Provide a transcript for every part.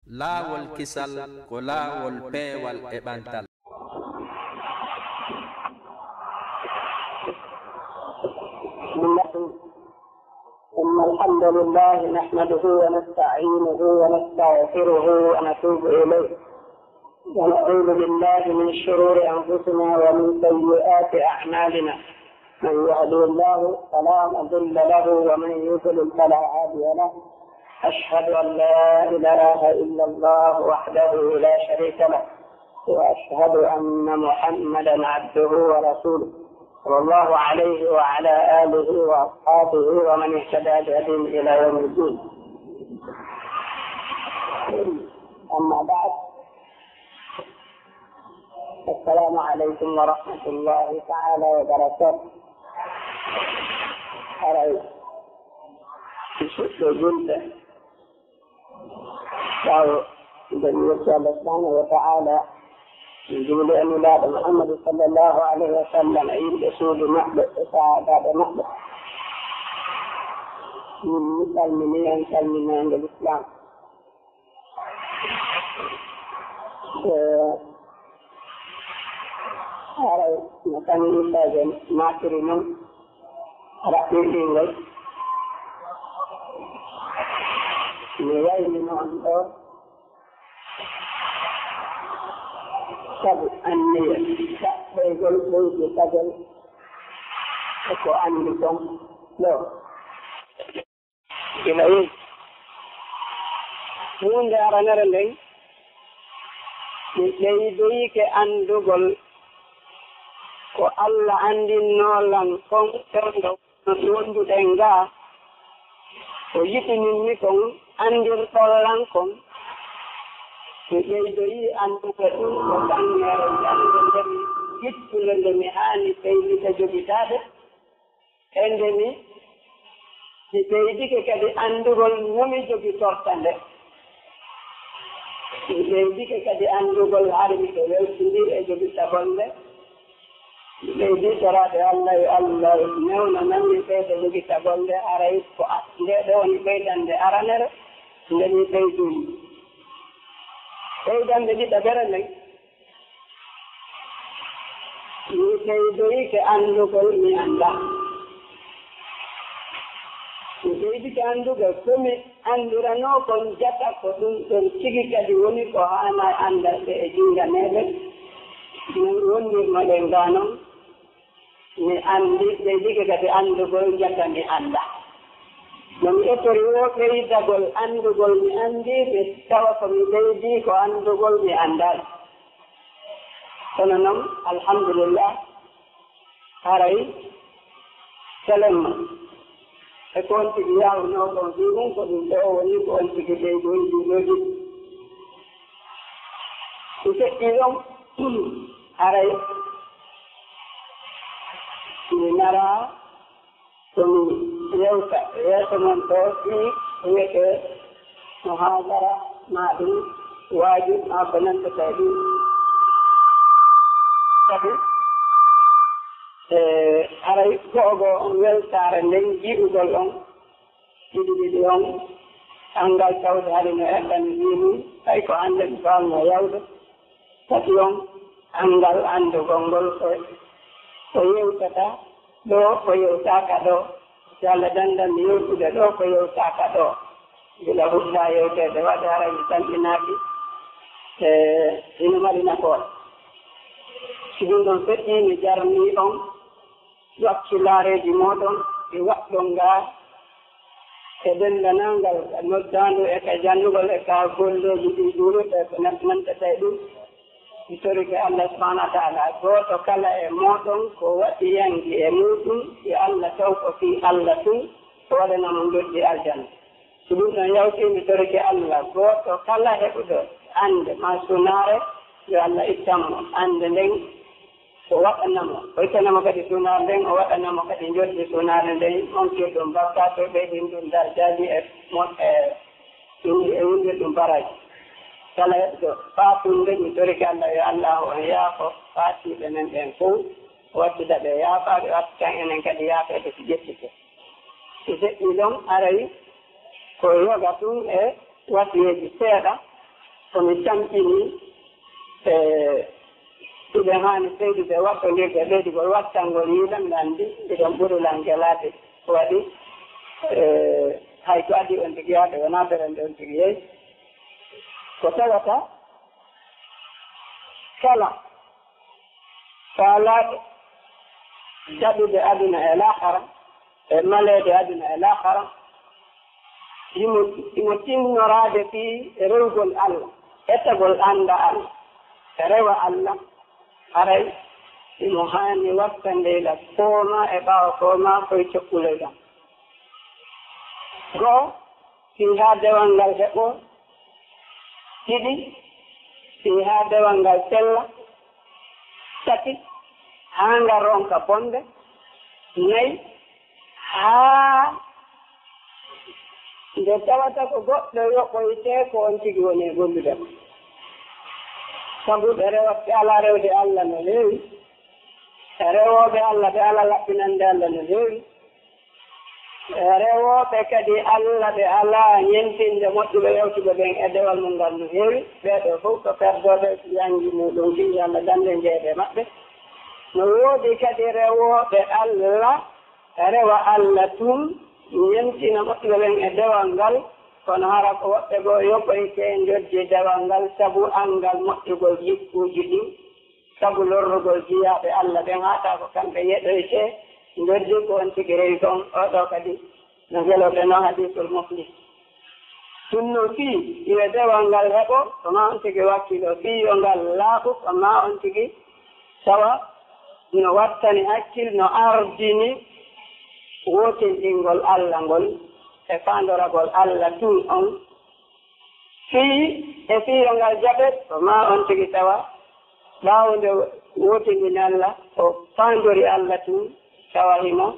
laawol kisal ko laawol peewal e ɓantal. إن الحمد لله نحمده ونستعينه ونستغفره ونتوب إليه ونعوذ بالله من شرور أنفسنا ومن سيئات أعمالنا من يهده الله فلا مضل له ومن يضلل فلا هادي له أشهد أن لا إله إلا الله وحده لا شريك له وأشهد أن محمدا عبده ورسوله صلى الله عليه وعلى آله وأصحابه ومن اهتدى بهديهم إلى يوم الدين. أما بعد، السلام عليكم ورحمة الله تعالى وبركاته. أرأيت بشكل جدا قال النبي سبحانه وتعالى يقول أن بعد محمد صلى الله عليه وسلم عيد أسود محبط بعد محبط من مسلمين للإسلام. أرى مكان إنسان ماكرين رأيين لك نيائي نوانتو sabu anniya ɓeygol ɓeydi kagol eko anndi kon ɗo ina yi hunde aranere nden mi ɓeydoyike anndugol ko Allah anndinnolan kon tewndo no wonduɗen ngaa o yiɗininmi kon anndirɗollan kon mi ɓeydoyi anndude ɗum ko ɓangere jannde ndemi yittule nde mi haani ɓeydita jogitaade e nde mi ɓeydike kadi anndugol nomi jogitorta nde mi ɓeydike kadi anndugol har miɗo weltindiri e jogitagol nde mi ɓeydi toraade Allah yo Allah newno nanmi ɓeyda jogitagol nde aray ko nde ɗo woni ɓeydande aranere nde mi ɓeydumi ɓeydande ɗiɗa bere nden mi ɓeydoyike anndugol mi annda mi ɓeydike anndugo komi annduranoo kon jata ko ɗum ɗon tigi kadi woni ko haana anndarɓe e jinganeeɓe min wonnirnoɗen ngaa noon mi anndi ɓeydike kadi anndugol jata mi annda no mi ettori o ɓeydagol anndugol mi anndi ɓe tawa ko mi ɓeydii ko anndugol mi anndaali kono noon alhamdulillah haray selemma e ko on tigi yawnoo kon fii ɗum ko ɗum ɗo woni ko on tigi ɓeydoyi ɗuɗoji si feƴƴi ɗon haray mi naraa somi yewta yeeso mon ɗo fii wiyete muhadara ma ɗum waajib ma ko nantata ɗum kadi aray go'ogo on weltare nden jiɗugol on ɗiɗi on angal tawde hade no eɗɗani wini tawi ko hannde mi famno yawde tati on angal anndugol ngol ko yewtata ɗo ko yewtaka ɗo so Allah dandan mi yewtude ɗo ko yewtaka ɗo gila huɗɗa yewtede waɗi haray mi tamɓinaaki ino mari nafoore si ɗum ɗon feƴƴi mi jarni on wakkilaareji moɗon e waɗɗon ngaa e denndanalngal noddaandu e ka janndugol e ka golleji ɗi ɗuuruɗe ko nantata e ɗum mi torike Allah subahanahu wa taala gooto kala e mooɗon ko waɗi yangi e muɗum yo Allah taw ko fii Allah tun o waɗanamo ndoɗɗi aljanna so ɗum ɗon yawti mi torike Allah gooto kala heɓuɗo annde ma sunaare yo Allah ittanmo annde nden o waɗanamo o ittanamo kadi sunaare nden o waɗanamo kadi njoɗɗi sunaare nden on kirɗum bakka to ɓeyɗin ɗum darjaji e wunde ɗum baraji kala heɓɗo faatunde mi torike Allah yo Allah on yaafo faatiɓe men ɓen fof wattida ɓe yaafaɓe wattan enen kadi yaafede so ƴettite si feƴƴi ɗon arayi ko yoga tun e wasiyeji seeɗa komi tampini ɓiɓe hani seydude waɗɗodirde ɓeydigol wattangol yiɗam nandi ɗiɗon ɓurilan gelade waɗi hay to adi on tigi yaade wona berende on tigi yeyi ko tawata kala faalaɗo jaɓude aduna e lahara e malede aduna e lahara imo tinnorade fi rewgol Allah ettagol anda Allah e rewa Allah haray imo hani wattandeyla kooma e ɓawa kooma koye coɓɓuloydam goo fi ha dewal ngal heɓo ɗiɗi fi ha dewal ngal sella tati ha ngal ronka bonde nayi haa nde tawata ko goɗɗo yoɓoyte ko on tigi woni e gollude sabu ɓe rewaɓe ala rewde Allah no heewi e rewoɓe Allah ɓe ala laɓɓinande Allah no heewi e rewoɓe kadi Allah ɓe ala ñentinde moƴƴuɓe yewtuɓe ɓen e dewal mum ngal no heewi ɓeɗo fof ko perdoɓe yangi muɗum fi Allah dande jeeɗe maɓɓe no woodi kadi rewoɓe Allah rewa Allah tun ñentina moƴƴuɓe ɓen e dewal ngal kono hara ko woɓɓe goo yoɓoyte joddi dewal ngal sabu angal moƴƴugol jikkuuji ɗin sabu lorrugol jiyaɓe Allah ɓen haata ko kamɓe yeɗoyte joddi ko on tigi rewi toon oɗo kadi no geloɓe no hadisul muflis sunno fii iwe dewal ngal heɓo koma on tigi wakkilo fii yo ngal laaɓu koma on tigi tawa no wattani hakkil no ardini wotinɗingol Allah ngol e fandoragol Allah tun on fii e fiyo ngal jaɓet ko ma on tigi tawa ɓaawde wotindini Allah o fandori Allah tun tawa himo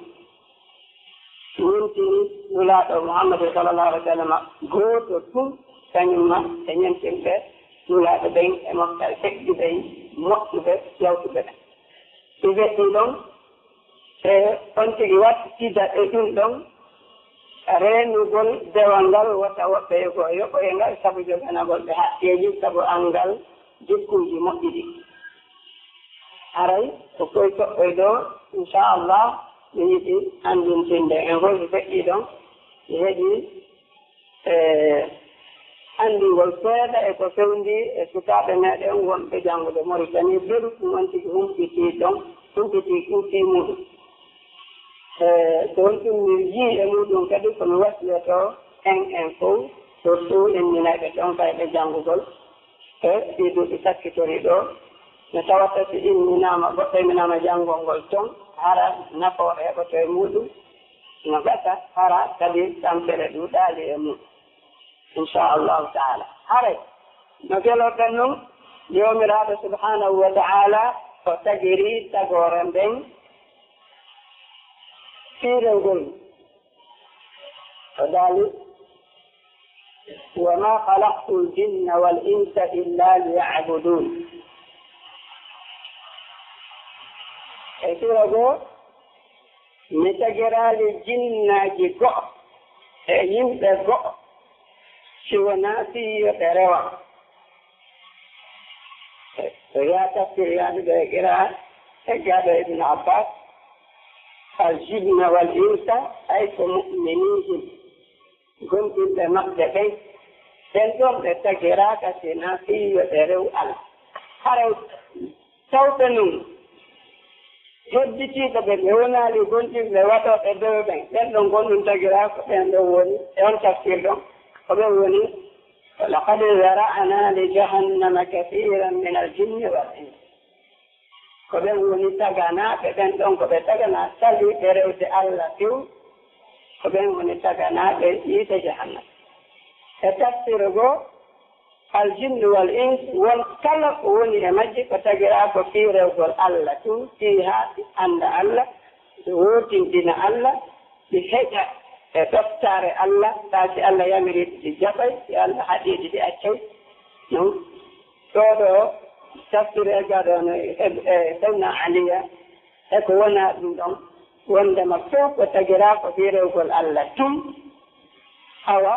ñentini nulaaɗo Muhammadu sallallahu alaihi wa sallam gooto tun kañumma e ñentirɓe nulaaɗo ɓen e moftal feƴƴuɓe moƴƴuɓe yawtuɓe ɓen ɗi weɗɗi ɗon e on tigi wattida e ɗum ɗon reenugol dewal ngal wota woɓɓe ko yoɓoye ngal sabu joganagol ɓe haqqeeji sabu angal jikkuuji moƴƴiɗi haray ko koye toɓɓoy ɗo inchallah mi yiɗi anndintinde en hoyi feƴƴi ɗon mi heɗi anndingol seeɗa e ko fewndi e sukaaɓe meɗen wonɓe janngude Mauritanie beɗu ɗum on tigi humpitii ɗon humpitii muɗum so ɗum mi yii e muɗum kadi komi wasiyoto en fof surtout inninaɓe ɗon fayɓe janngugol e ɗi duuɓi sakkitori ɗo no tawata so inninama goɗɗo imminama janngol ngol toon hara nafoore heɓoto e muɗum no gasa hara kadi tampere ɗuuɗaali e muɗum inchallahu taala haray no geloɗen noon joomiraaɗo subhanahu wa taala ko tagiri tagoore nden fiirengol o daali wa ma halaqtu ljinna wal insa illa liyacbudun e sura goo mi tagiraali jinnaaji go'o e yimɓe go'o si wonaa fiyoɓe rewa so yaa tafsir yaaduɗo e qiraa e gaaɗo ibne abbas aljinna wal insa ay ko muminihim gonɗinɓe maɓɓe ɓen ɓen ɗon ɓe tagiraaka sina fiyoɓe rew Allah harew tawɓe nun hedditiiɓe ɓe ɓe wonaali gonɗinɓe watoɓe dow ɓen ɓen ɗon gonɗum tagiraako ɓen ɗon woni e on tafsir ɗon ko ɓen woni laqad zara'na li jahannama kathiran min aljinni wal ins ko ɓen woni taganaaɓe ɓen ɗon ko ɓe taganaa saliiɓe rewde Allah few ko ɓen woni taganaaɓe yiite jahannam e tafsir goo aljinnu wal ins won kala ko woni e majji ko tagiraa ko fii rewgol Allah tun fii haa ɗi annda Allah ɗi wootindina Allah ɗi heƴa e ɗoftaare Allah taa si Allah yamiriiɗi ɗi jaɓay si Allah haɗiiɗi ɗi accay non ɗo ɗo tafsire gaɗono e sewna aliya e ko wonaa ɗum ɗon wondema fof ko tagiraa ko fii rewgol Allah tun awa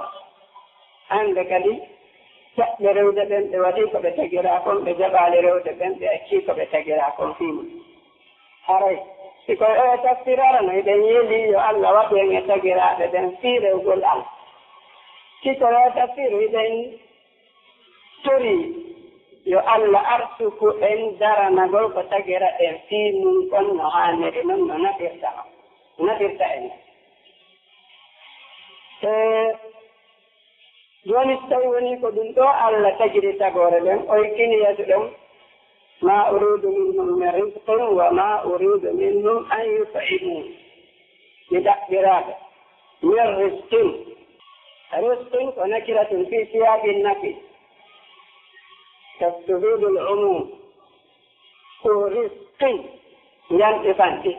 annde kadi jaɓɓe rewde ɓen ɓe waɗi ko ɓe tagira kon, ɓe jaɓaali rewde ɓen ɓe accii ko ɓe tagira kon fii mum. haray siko e tafsirara no eɗen yeeli yo Allah waɗu en e tagiraaɓe ɓen fii rewgol Allah. siko e tafsir eɗen tori yo Allah arsuku en daranagol ko tagira en fii mum kon no haaniri noon no naɗirta en. joni so tawi woni ko ɗum ɗo Allah tagiri tagore ɓen o kiniyata ɗum ma uridu minhum min rizqin wa ma uridu minhum an yut'imun. mi ɗaɓɓiraɓe min rizqin ko nakiratun fi siyaqi nafi تفسير العموم ورزق ينطفنتي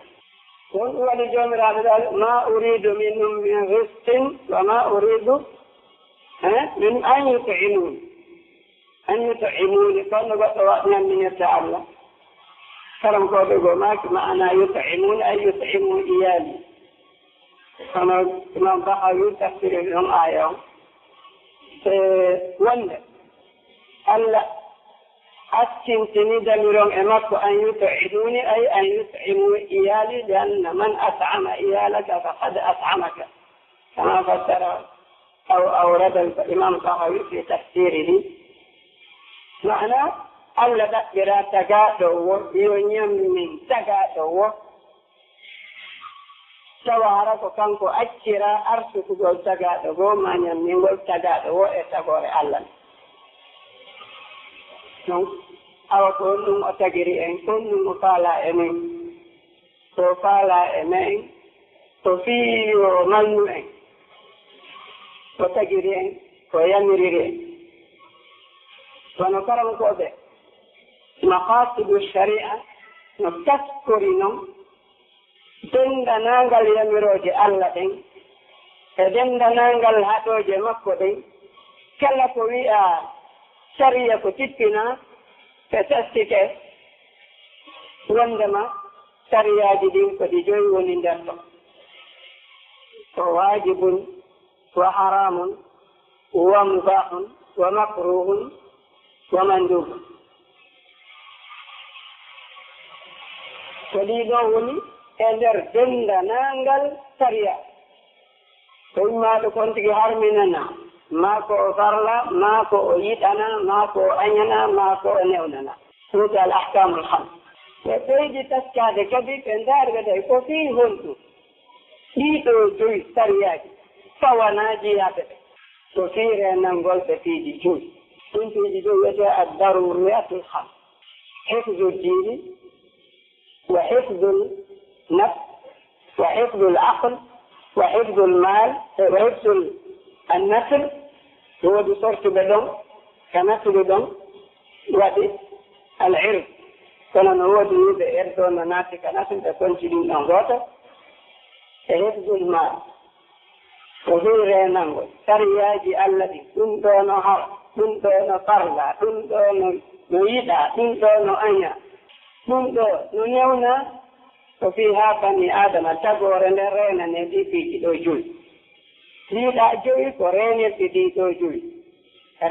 ولجمر ما أريد منهم من رزق وما أريد من أن يطعمون قالوا بطواتنا من يتعالى كلام قولوا معنى يطعمون أي يطعمون إيالي كما إمام بخاري تفسير لهم آية ولا الله أسكنتني دميرهم إمكو أن يطعموني أي أن يطعموا إيالي لأن من أطعم إيالك فقد أطعمك كما فسر أو أورد الإمام الطحاوي في تفسيره. معنى الله تكبر تقاته يونيم من تقاته سوارك كنكو أكرا أرسك قول تقاته ما يمين قول تقاته إتقور الله. awa ko ɗum o tagiri en kon ɗum o faala e men to faala e men to fii o malnu en o tagiri en ko yamiriri en kono karankoɓe maqasidu sharia no taskori noon dendanangal yamiroje Allah ɗen e dendanangal haɗoje makko ɗen kala ko wi'a sharia ko tippina ɓe tastike wondema sariyaji ɗin ko ɗi joyi woni nder ɗo ko wajibun wa haramun wa mubahun wa makruhun wa mandubun ko ɗiɗo woni e nder dendanangal sariya ko immaɗo kon tigi harminana ma ko o farla ma ko o yiɗana ma ko o añana ma ko o newnana ɗuuɗe al ahkamul khams ɓe ɓeydi taskade kadi ɓe ndaarɓe tawi ko fii honɗum ɗiɗo joyi sariyaji fawanaji yaɓe ɓe ko fii renalngol ɓe piiji joyi ɗum piiji joyi wiyete addaruriyatul khams hifdu dini wa hifdu nafs wa hifdu l aql wa hifdu l mal wa hifdu النسل هو بصورة بدون كنسل بدون وادي العرض كان هو بيد إرث ومناسك كنسل تكون شديد نغوته حفظ المال وغير نغوت سرياجي الذي دون هر دون فرلا دون نيدا دون أنيا دون نيونا وفيها بني آدم تقول لرينا ندي في كدوجول liiɗa joyi ko reenirɗe ɗiɗo joyi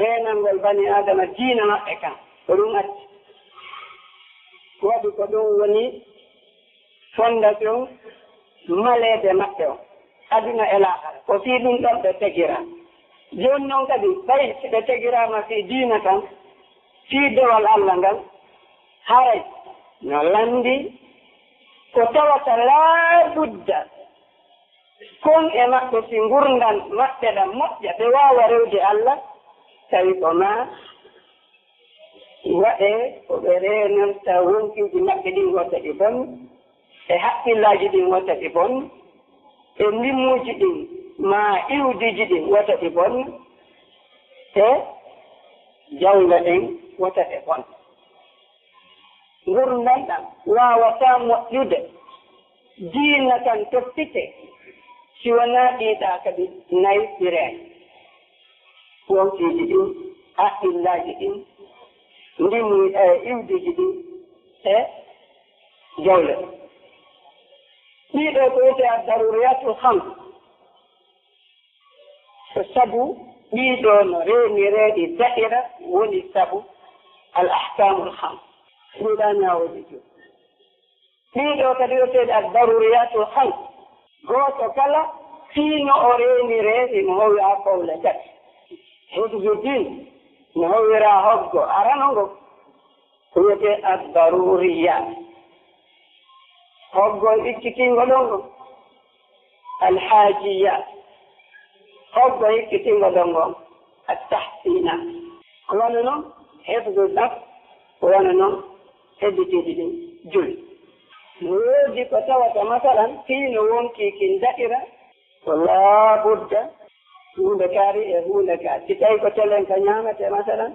reenalngol bani adama diina maɓɓe kan ko ɗum acci waɗi ko ɗum woni fondation maleede maɓɓe o aduna e laakara ko fii ɗum ɗon ɓe tegira jooni noon kadi ɓay si ɓe tegirama fii diina kan fii dewal Allah ngal haray no landi ko tawata laabudda kon e maɓɓe si ngurdan maɓɓe ɗam moƴƴa ɓe waawa rewde Allah tawi ko ma waɗe ko ɓe reenirta wonkiiji maɓɓe ɗin wota ɗi bon e haqqillaaji ɗin wota ɗi bon e ndimmuuji ɗin ma iwdiji ɗin wota ɗi bon e jawla ɗen wota ɗe bon ngurdan ɗam waawataa moƴƴude diina tan toppite si wonaa ɗiiɗa kadi nayi ɗireen wonkiiji ɗin haqqillaaji ɗin ndimu iwdiji ɗin e jawle ɗiɗo ko wiyete addaruriyatul khams ko sabu ɗiɗo no renireɗi daɗira woni sabu al ahkamul ham ɗiɗa ñawoji jo ɗiɗo kadi yoteɗe al daruriyatul ham goto kala fiino o renire imo howi ha kowle tati hifdu din no howira hoggo aranogo wiyete al daruriyat hoggol ikkitingo ɗongo alhajiyat hoggo ikkitingo ɗongo attahsinat ko wona noon hifdu nafs ko wona noon hedditiɗi ɗin juli no woodi ko tawata masalan fiino wonki kin daɗira ko laabudda hunde kaari e hunde ka si tawi ko telen ka ñamete masalan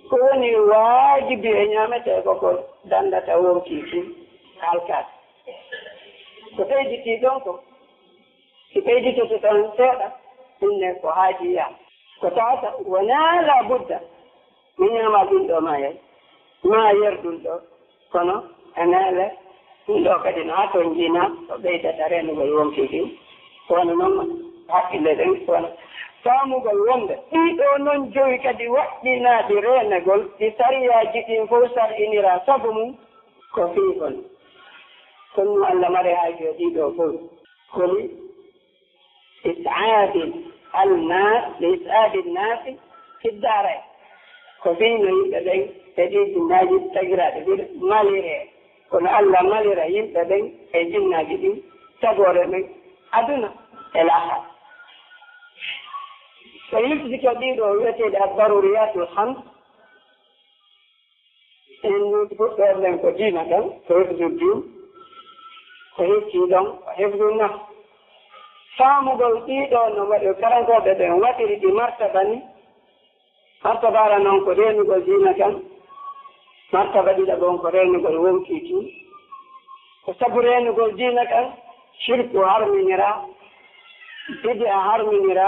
ko woni waajibi e ñamete koko dandata wonki kin halkat ko ɓeyditi ɗon ko si ɓeyditoto tan seeɗa ɗumne ko haajiya ko tawata wona laabudda mi ñama ɗum ɗo ma yey ma yer ɗum ɗo kono enele ɗum ɗo kadi no ha toon jina ko ɓeydata renugol wonki kin kono noon hakkille ɗen kono faamugol wonde ɗiɗo noon joyi kadi waɗɗinaaɗi renegol ɗi sariyaji ɗin fof sar'inira sabu mum ko fiigol kono Allah mare haajo ɗiɗo fof koli is'aadi nnaasi fi daray ko fiino yimɓe ɓen e ɗi jinnaaji tagiraaɗe ɗiɗo malire kono Allah malira yimɓe ɓen e jinnaaji ɗin tagore ɓen aduna e laha so yimɓi ko ɗiɗo wiyeteɗe addaruriyatul hams en fuɗɗorɗen ko diina tan ko hifdu din ko hifti ɗon ko hifdu nafs faamugol ɗiɗo no waɗi karankoɓe ɓen waɗiri ɗi martaba ni martabara noon ko renugol diina kan martaba ɗiɗa ɓon ko renugol wonkiki ko sabu renugol diina kan shirku harminira bid'a harminira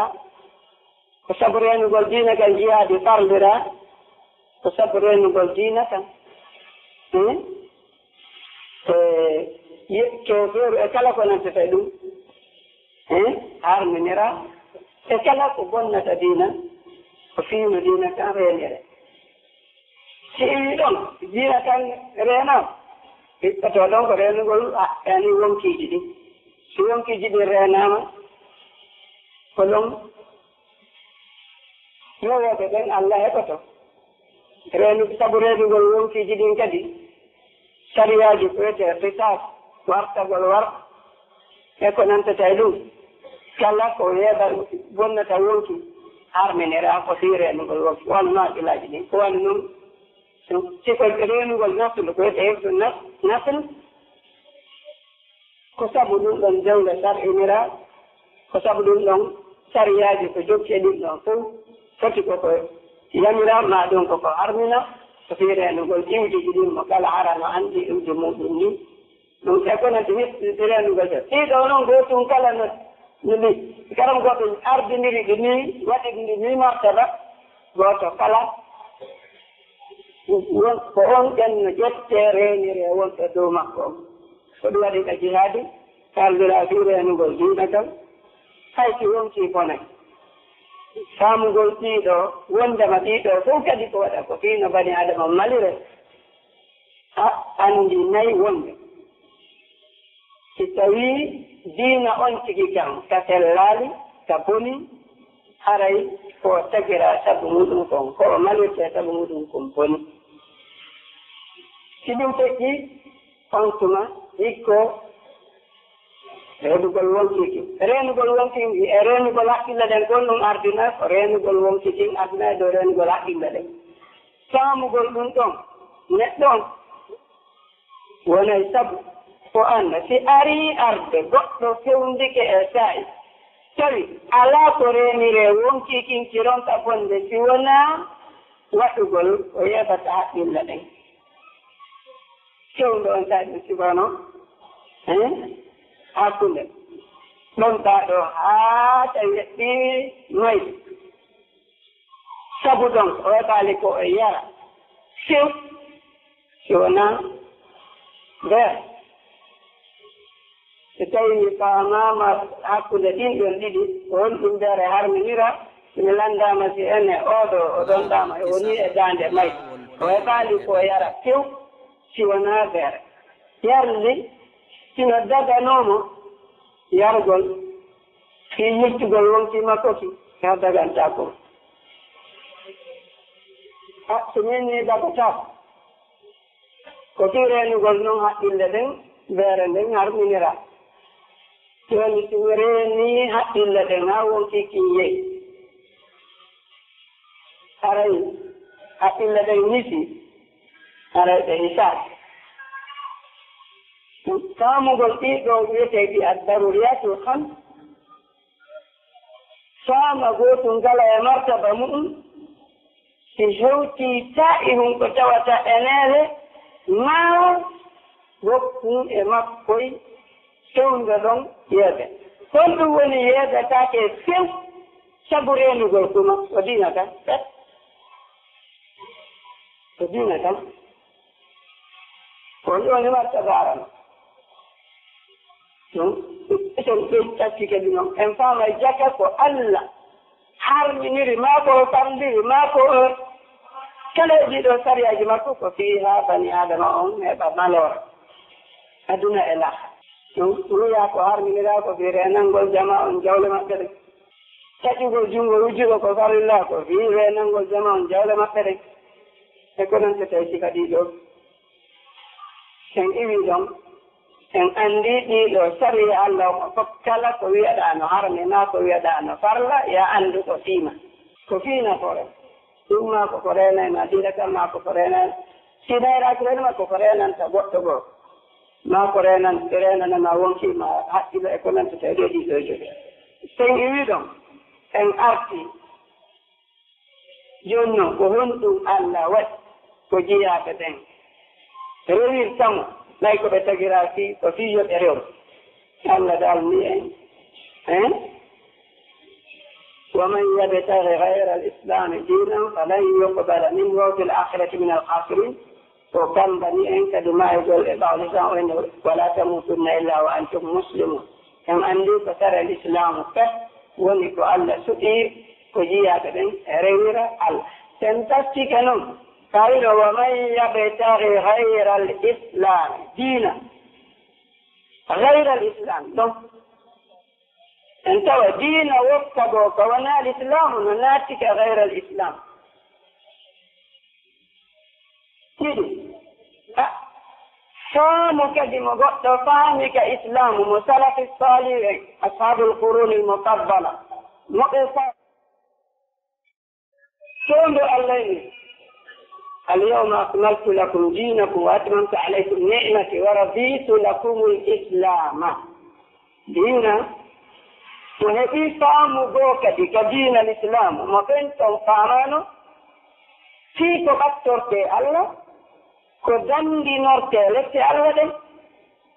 ko sabu renugol diina kan jihaadi farlira ko sabu renugol diina kan kefeeru e kala ko nantata ɗum harminira e kala ko bonnata diina ko fiino diina kan renire si wi ɗon diina kan reenam ɓiɓɓeto ɗon ko renugol ani wonkiji ɗi si wonkiji ɗi reenama ko ɗon yowoɓe ɓen Allah heɓoto sabu renugol wonkiji ɗin kadi sariyaji ko wiyete qisas wartagol war e ko nantata e ɗum kala ko yeeɓa bonnata wonki harminira ko fi renugol wonki wonno aqilaji ɗin ko woni noon siko renugol naslu ko wiyete hefdu nasl ko sabu ɗum ɗon jawle sar'inira ko sabu ɗum ɗon sariyaji ko jokki e ɗum ɗon fof foti koko yamira ma ɗum koko harmina ko fi renugol iwdiji ɗin mo kala ara no andi iwdi muɗum ni ɗum e ko nanti hifɗi renugol to ɗiɗo noon gotum kala no ni karam goɗo ardiniri ɗi ni waɗi ɗi ni martaba goto kala ko on ƴenno ƴette renire wonɓe dow makko on ko ɗum waɗi ka jihaadi kaldira fi renugol diina kam hay si wonki bonay faamugol ɗiɗo wondema ɗiɗo fof kadi ko waɗa ko fiino bani adama malire andi nayi wonde si tawi diina on tigi kam ka sellaali ka boni haray ko tagira sabu muɗum kon ko o malirte sabu muɗum kon boni si ɗum feƴƴi on tuma hikko renugol wonkiki renugol wonkiki e renugol haqqille ɗen gon ɗum ardina ko renugol wonkiki ardina e dow renugol haqqille ɗen faamugol ɗum ɗon neɗɗo on wonay sabu ko anda si ari arde goɗɗo fewndike e sa'i tawi alaa ko renire wonkikin kironta bonde si wona waɗugol o yeɓata haqqille ɗen fewndo on sa'i ɗum sibano hakkunde ɗon taa ɗo haa tawi ɗiwi noy sabu ɗon o waɗaali ko o yara few si wonaa nder so tawi mi faamaama hakkunde ɗin ɗon ɗiɗi ko honɗum nder e harminira mi landama si ene oɗo o ɗonɗama e woni e dande may o heɓali ko yara few si wona feere yarli sino daganomo yargol fi yettugol wontima koki ha daganta ko so min ni dagotako ko fi renugol noon haqqille ɗen beere nden harminira joni somi reeni haqqille ɗen ha wonki kiyeyi aray haqqille ɗen nisi aray ɓe hisab faamugol ɗiɗo wiyeteɗi addaruriyatu ham faama gootu ngala e martaba muɗum si hewti ta'i hum ko tawata enele maawa wokkun e makkoy fewnde ɗon yeede kon ɗum woni yeedetake few sabu renugol kuma o diina tan o diina tan kon ɗo woni martaba arano ɗum eten ɓen tacci kadi noon en faamay jaka ko Allah harminiri maa ko famdiri maa ko kala e ɗiɗo sariyaji makko ko fiha bani adama on heɓa malore aduna e laha ɗum wiya ko harminira ko fi renangol jama on jawle maɓɓe ɗen taƴugol junngo wujjugo ko farilla ko fi renangol jama on jawle maɓɓe ɗen e ko noon so tawi sika ɗiɗo en iwi ɗon en anndi ɗiɗo sariya Allah o fof kala ko wiyaɗa no harmina ko wiyaɗa no farla ya anndu ko fiima ko fiina fore ɗum ma koko renayma diina kam ma koko renan sinayraaki renma koko renanta goɗɗo goo ma ko renanama wonkima haqqilo e ko nanta tawi ɗo ɗiɗo jogi sen iwi ɗon en arti joni noon ko honɗum Allah waɗi ko jiyaaɓe ɓen rewir tamo nayi ko ɓe tagiraki ko fiyoɓe rew Allah dal ni en ومن يبتغي غير الإسلام دينا فلن يقبل منه في الآخرة من الخاسرين وكم بني إنك بما يقول بعض ولا تموتن إلا وأنتم مسلمون كم أندي فترى الإسلام فه ونكو الله سئير كجيا كدن ريرا الله تنتسي كنم قال ومن يبتغي غير الإسلام دينا غير الإسلام انت ودين وفقك ونا الإسلام وناتك غير الإسلام فامك دمغط فامك إسلام مسلف الصالح أصحاب القرون المفضلة مقصة كل الليل اليوم أكملت لكم دينكم وأتممت عليكم نعمتي ورضيت لكم الإسلام دينا وهذه فهم بوكا كدين الإسلام ما كنتم فامانو في تقطر الله كدندي نورتي لكي الله دي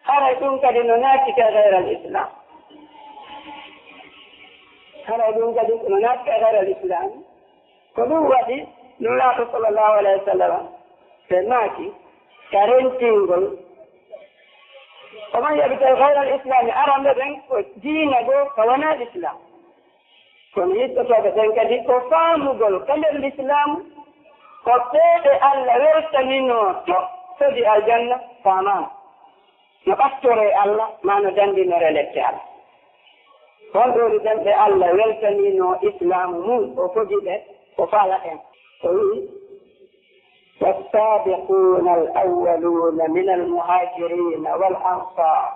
خرجون كدنوناتك غير الإسلام خرجون كدنوناتك غير الإسلام كدوة دي نولا صلى الله عليه وسلم سناكي كارنتينغل ومن يبتغي غير الإسلام أرم لدن دينه كونا الإسلام كون يتوقع بسنك دي كفامغل كل الإسلام قطيب الله ورث منه تفدي الجنة فامان نقصر الله ما ندندي نرلت الله فانظر دند الله ورث منه إسلام مو وفجد وفعلهم والسابقون الأولون من المهاجرين والأنصار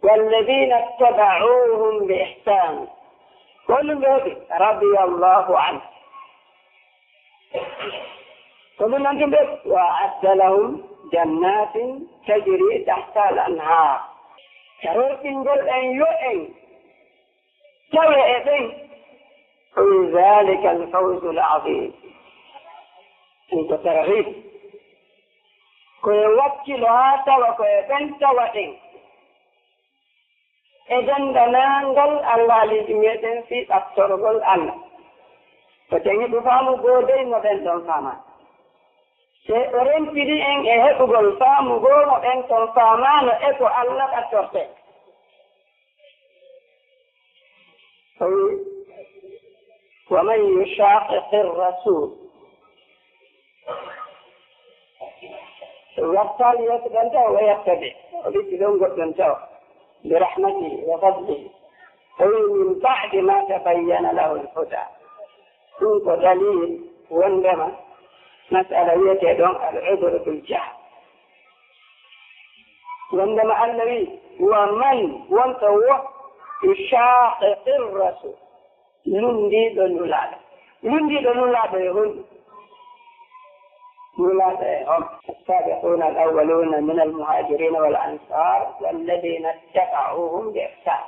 والذين اتبعوهم بإحسان كل ذلك رضي الله عنه وأعد لهم جنات تجري تحت الأنهار كررتين قل أن يؤن توئذين ذلك الفوز العظيم انت ترغيب كي وكل هذا وكي بنت وإن إذن دنانغل الله لجميع في أكثرغل الله فتنجي بفامو قودي مبنتون فاما سيئرين فيدي إن إهبغل فامو قو مبنتون فاما نئكو الله أكثرتك ومن يشاقق الرسول والتالي يتبنته ويتبع وبيتلون قدنته برحمته وفضله من بعد ما تبين له الهدى كنت دليل وندم مسألة يتدون العذر بالجهل وندم النبي ومن وانتوه يشاقق الرسول لندي دنولا يهون هم السابقون الأولون من المهاجرين والأنصار والذين اتبعوهم بإحسان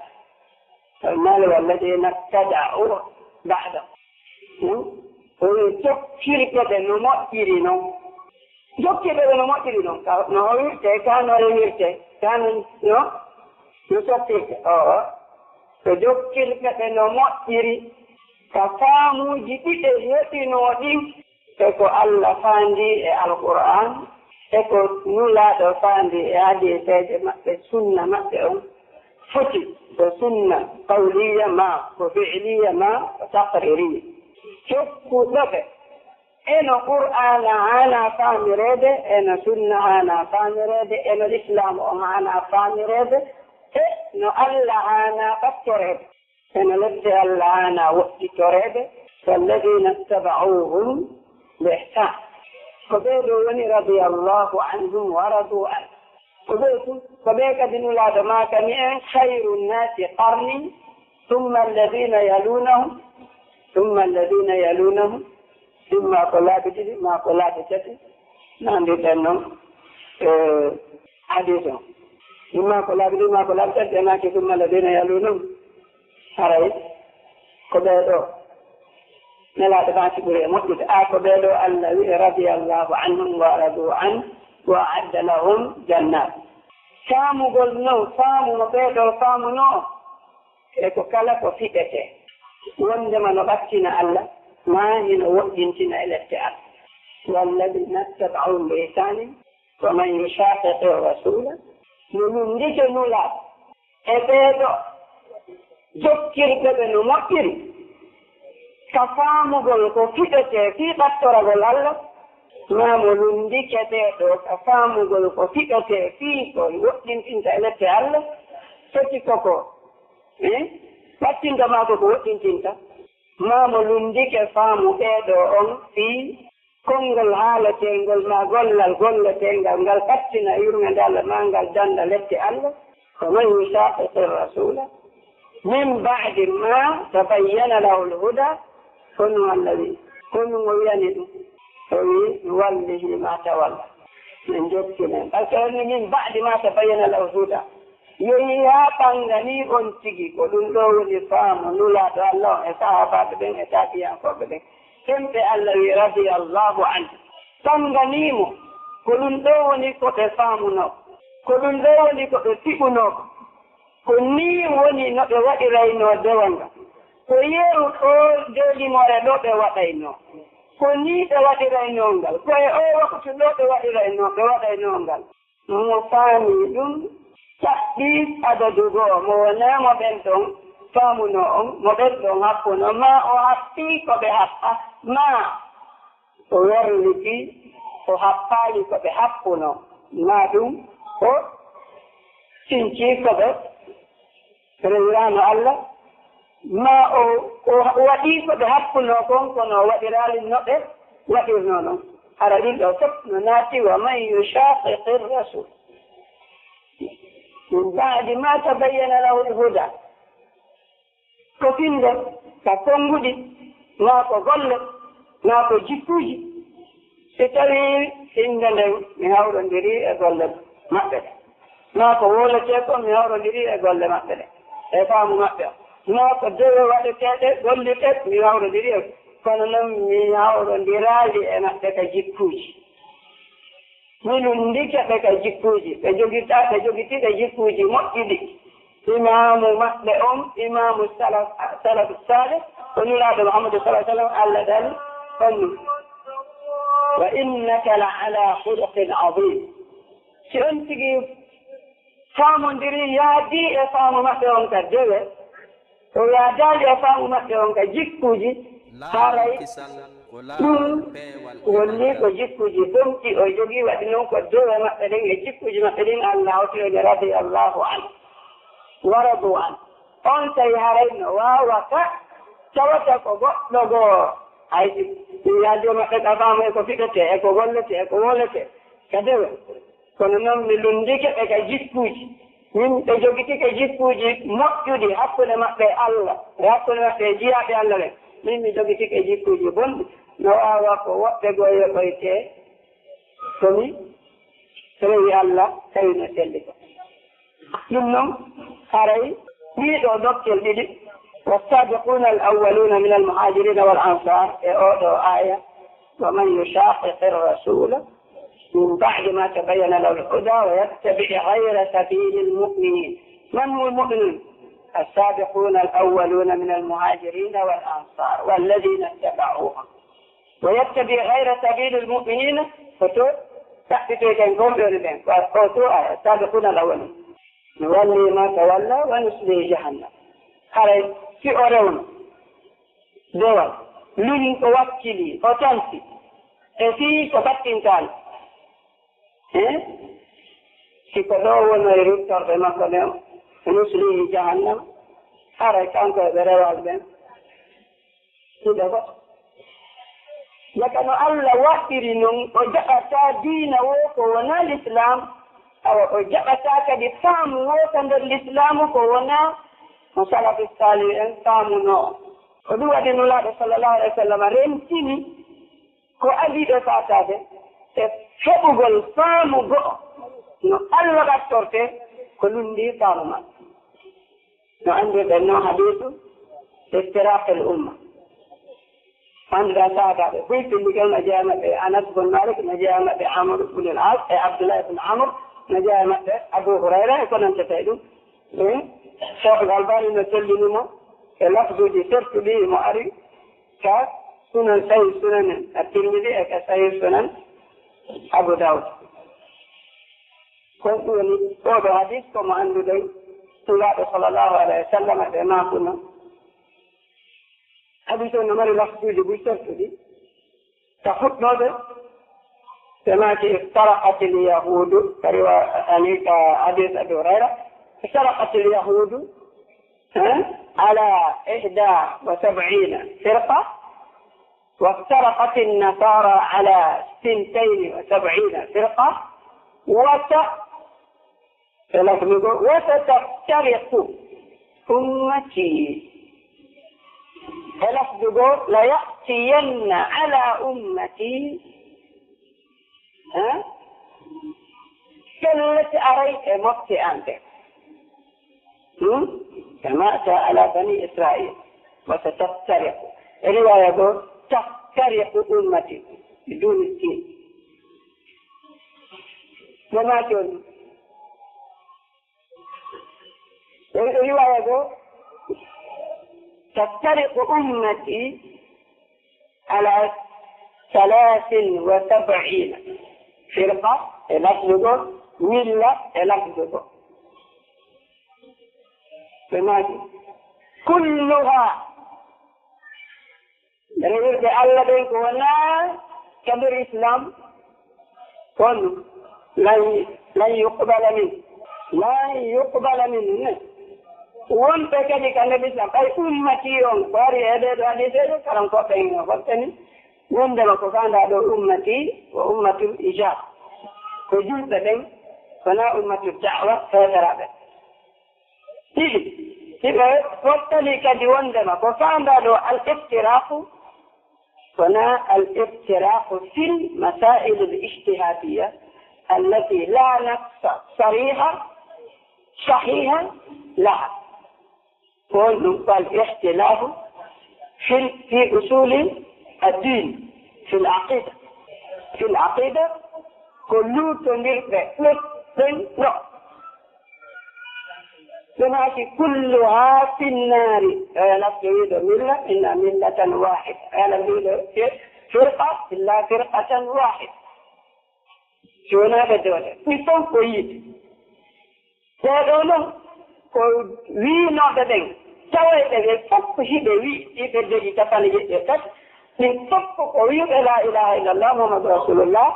المال والذين اتبعوا بعدهم ويتكر كده نمؤكرين جوكي كده نمؤكرين نهويرته كان رميرته كان يسوكيك فجوكي كده نمؤكرين كفامو جديد يتي نودين eko Allah fandi e alquran eko nulaɗo fandi e hadiseje maɓɓe sunna maɓɓe on foti ko sunna qawliya ma ko fi'liya ma ko taqririya tokkuɗoɓe eno qur'ana hana famirede eno sunna hana famirede eno l'islam on hana famirede e no Allah hana ɓattorede eno ledde Allah hana woɗɗitorede walladina ittaba'uhum بإحسان فبيدوا وني رضي الله عنهم ورضوا عنه فبيك دين الله ما كان خير الناس قرني ثم الذين يلونهم ثم قلابتي ما قلابتي نعم لأنهم حديثهم ثم قلابتي ما ثم الذين يلونهم هرأي فبيدوا نلا تبعت بره مسجد أكبر الذي رضي الله عنهم ورضوا عنه وأعد لهم جنات سامو قلنو سامو مبيدو سامو نو إكو كالكو فيكته وندما نبكتنا الله ما هنا وقتنا إلى التعب والذين اتبعون بإحسان ومن يشاقق الرسول من ذيك نولا إبيدو ذكر كبنو مكري كفامغل كفيدته في قطرغل الله ما ملندكته كفامغل كفيدته في كل وقت انت الى الله فتيكو باتين ما كو وقت انت ما ملندك فامو ايدو اون في كونغل حالتين ما غلتين غال كاتنا يورنا دال مانغال دان لتي الله ومن يشاقق الرسول من بعد ما تبين له الهدى كن الذي كن ويانه يوله ما تولى من جبتنا فكان من بعد ما تبين له الهدى يا بانغني اونتيغي كودون دو لفام نولا الله صحابه بين اتاتيا فبدين كنت الذي رضي الله عنه بانغنيمو كودون دو ني كو تفامو كودون دو ني كو تيبونو كوني وني نو وادي راينو دوanga ko yeru o jodi more do be wadayno ko ni be wadirayno ngal ko e o waktu do be wadayno ngal mo fami dum tabbi adadu go mo na mo benton famuno mo benton hapuno ma o happi ko be happa ma o werliki o happali ko be happuno ma dum o cinci ko be rewrano Allah ما ودي بحقنا كون ودرال النبي ودرنا أرادين لو ناتي ومن يشاقق الرسول من بعد ما تبين له الهدى كفين ده كفنجدي ما كغل ما كجيكوجي ستالي سندن مهاورن دري أقول ما كده ما كولا تكون مهاورن دري أقول ما كده إفهم ما كده ما قدر ولا كده قل لي كده مياور ديري كان لم مياور ديرالي انا تكجيكوجي من نديك تكجيكوجي تجوجيتي تجيكوجي مكيدي امام مسلم امام السلف الصالح ونلا محمد صلى الله عليه وسلم على ذلك وانك لعلى خلق عظيم شنتي فامون ديري يا دي فامو مسلم كدوه o yaadaali e faamu maɓɓe on ka jikkuuji haaray ɗum wonni ko jikkuuji ɗumti o jogii waɗi noon ko dowe maɓɓe ɗen e jikkuuji maɓɓe ɗin Allah hawtiyoge radiallahu an waradu an on tawi haray no waawata tawata ko goɗɗo goo haydi yaajo maɓɓe ɗafaamo e ko fiɗete e ko gollete e ko wolete ka dewe kono noon mi lundike ɓe ka jikkuuji yimɓe jogitike jikkuuji moƴƴuɗi hakkunde maɓɓe e Allah e hakkunde maɓɓe e jiyaaɓe Allah ɓen min mi jogitike jikkuuji bonɗi no waawa ko woɓɓe goo yoɓoyte komi rewi Allah tawi no selli ko ɗum noon haray ɗiɗo dokkel ɗiɗi والسابقون الأولون من المهاجرين والأنصار أوضوا آية ومن يشاقق الرسول من بعد ما تبين له الهدى ويتبع غير سبيل المؤمنين من هم المؤمنون؟ السابقون الأولون من المهاجرين والأنصار والذين اتبعوهم ويتبع غير سبيل المؤمنين تأتي كنكم بيربين السابقون الأولون نولي ما تولى ونسلي جهنم haray si o rewno dewal luni ko wakkili o tanti e fii ko battintaali si ko ɗo wono e ruttorde makko ɗen o nuslihi jahannam haray kanko e ɓe rewal ɓen hiɗe ko yaka no Allah waɗɗiri noon o jaɓata diina wo ko wona l'islam awa o jaɓata kadi faamu wo ko nder l'islamu ko wona mo salafi sali en faamuno ko ɗum waɗi nulaaɗo sallallahu alayhi wa sallam remtini ko adiiɗo fatade e heɓugol faamu go'o no Allah ɗattorte ko lundi faamu maɓɓe no anndirɗen no hadisu iftiraqil umma anndiɗa sahabaɓe foy pilligel no jeeya maɓɓe Anas bun Malik no jeeya maɓɓe Amr ibn al-As e Abdullah ibn Amr no jeeya maɓɓe Abu Hurayra e ko nantete ɗum Cheikh al-Albani no tellinimo e lafduji sertuɗi mo ari ka sunan sahih sunan at-Tirmidhi e ka sahih sunan Abu Dawud kon ɗum woni oɗo hadis komo annduɗen nulaaɗo sallallahu alayhi wa sallam ɓe maakuno hadis o no mari lafduji ɓuy sertuɗi ka fuɗɗoɓe ɓe maaki iftaraqat al-yahudu kariwa ani ka hadis Abu Hurayra افترقت اليهود على 71 فرقة وافترقت النصارى على 72 فرقة وستفترق أمتي ليأتين على أمتي كالتي أريت مفتي أنت كما أتى على بني إسرائيل وستفترق الرواية يقول تفترق أمتي بدون الدين وما تقول الرواية يقول تفترق أمتي على 73 فرقة لفظه ملة لفظه كلها رجل الله بينك ولا كبر الإسلام كل لن يقبل منه وانت كذلك النبي صلى الله عليه وسلم أمتي يوم قاري هذا حديثه كلام قطعين وقتني عندما كان هذا أمتي وأمة الإجابة وجود بين فلا أمة الدعوة فهذا إذا وقتلك عندما كان هذا الافتراق هنا الافتراق في المسائل الاجتهادية التي لا نص صريحة صحيحة لها والاختلاف في أصول الدين في العقيدة كله تنبيه لماذا كلها في النار لا تريد ملة إلا ملة واحدة لا تريد فرقة إلا فرقة واحدة شو هذا الدولة نسون كويت يقولون كوي نوبدين tawayɓe ɓe fof hiɓe wi ɗiɓe jogi capande jeɗɗe tati ɗin fof ko wiɓe la ilaha illallah muhammadu rasulullah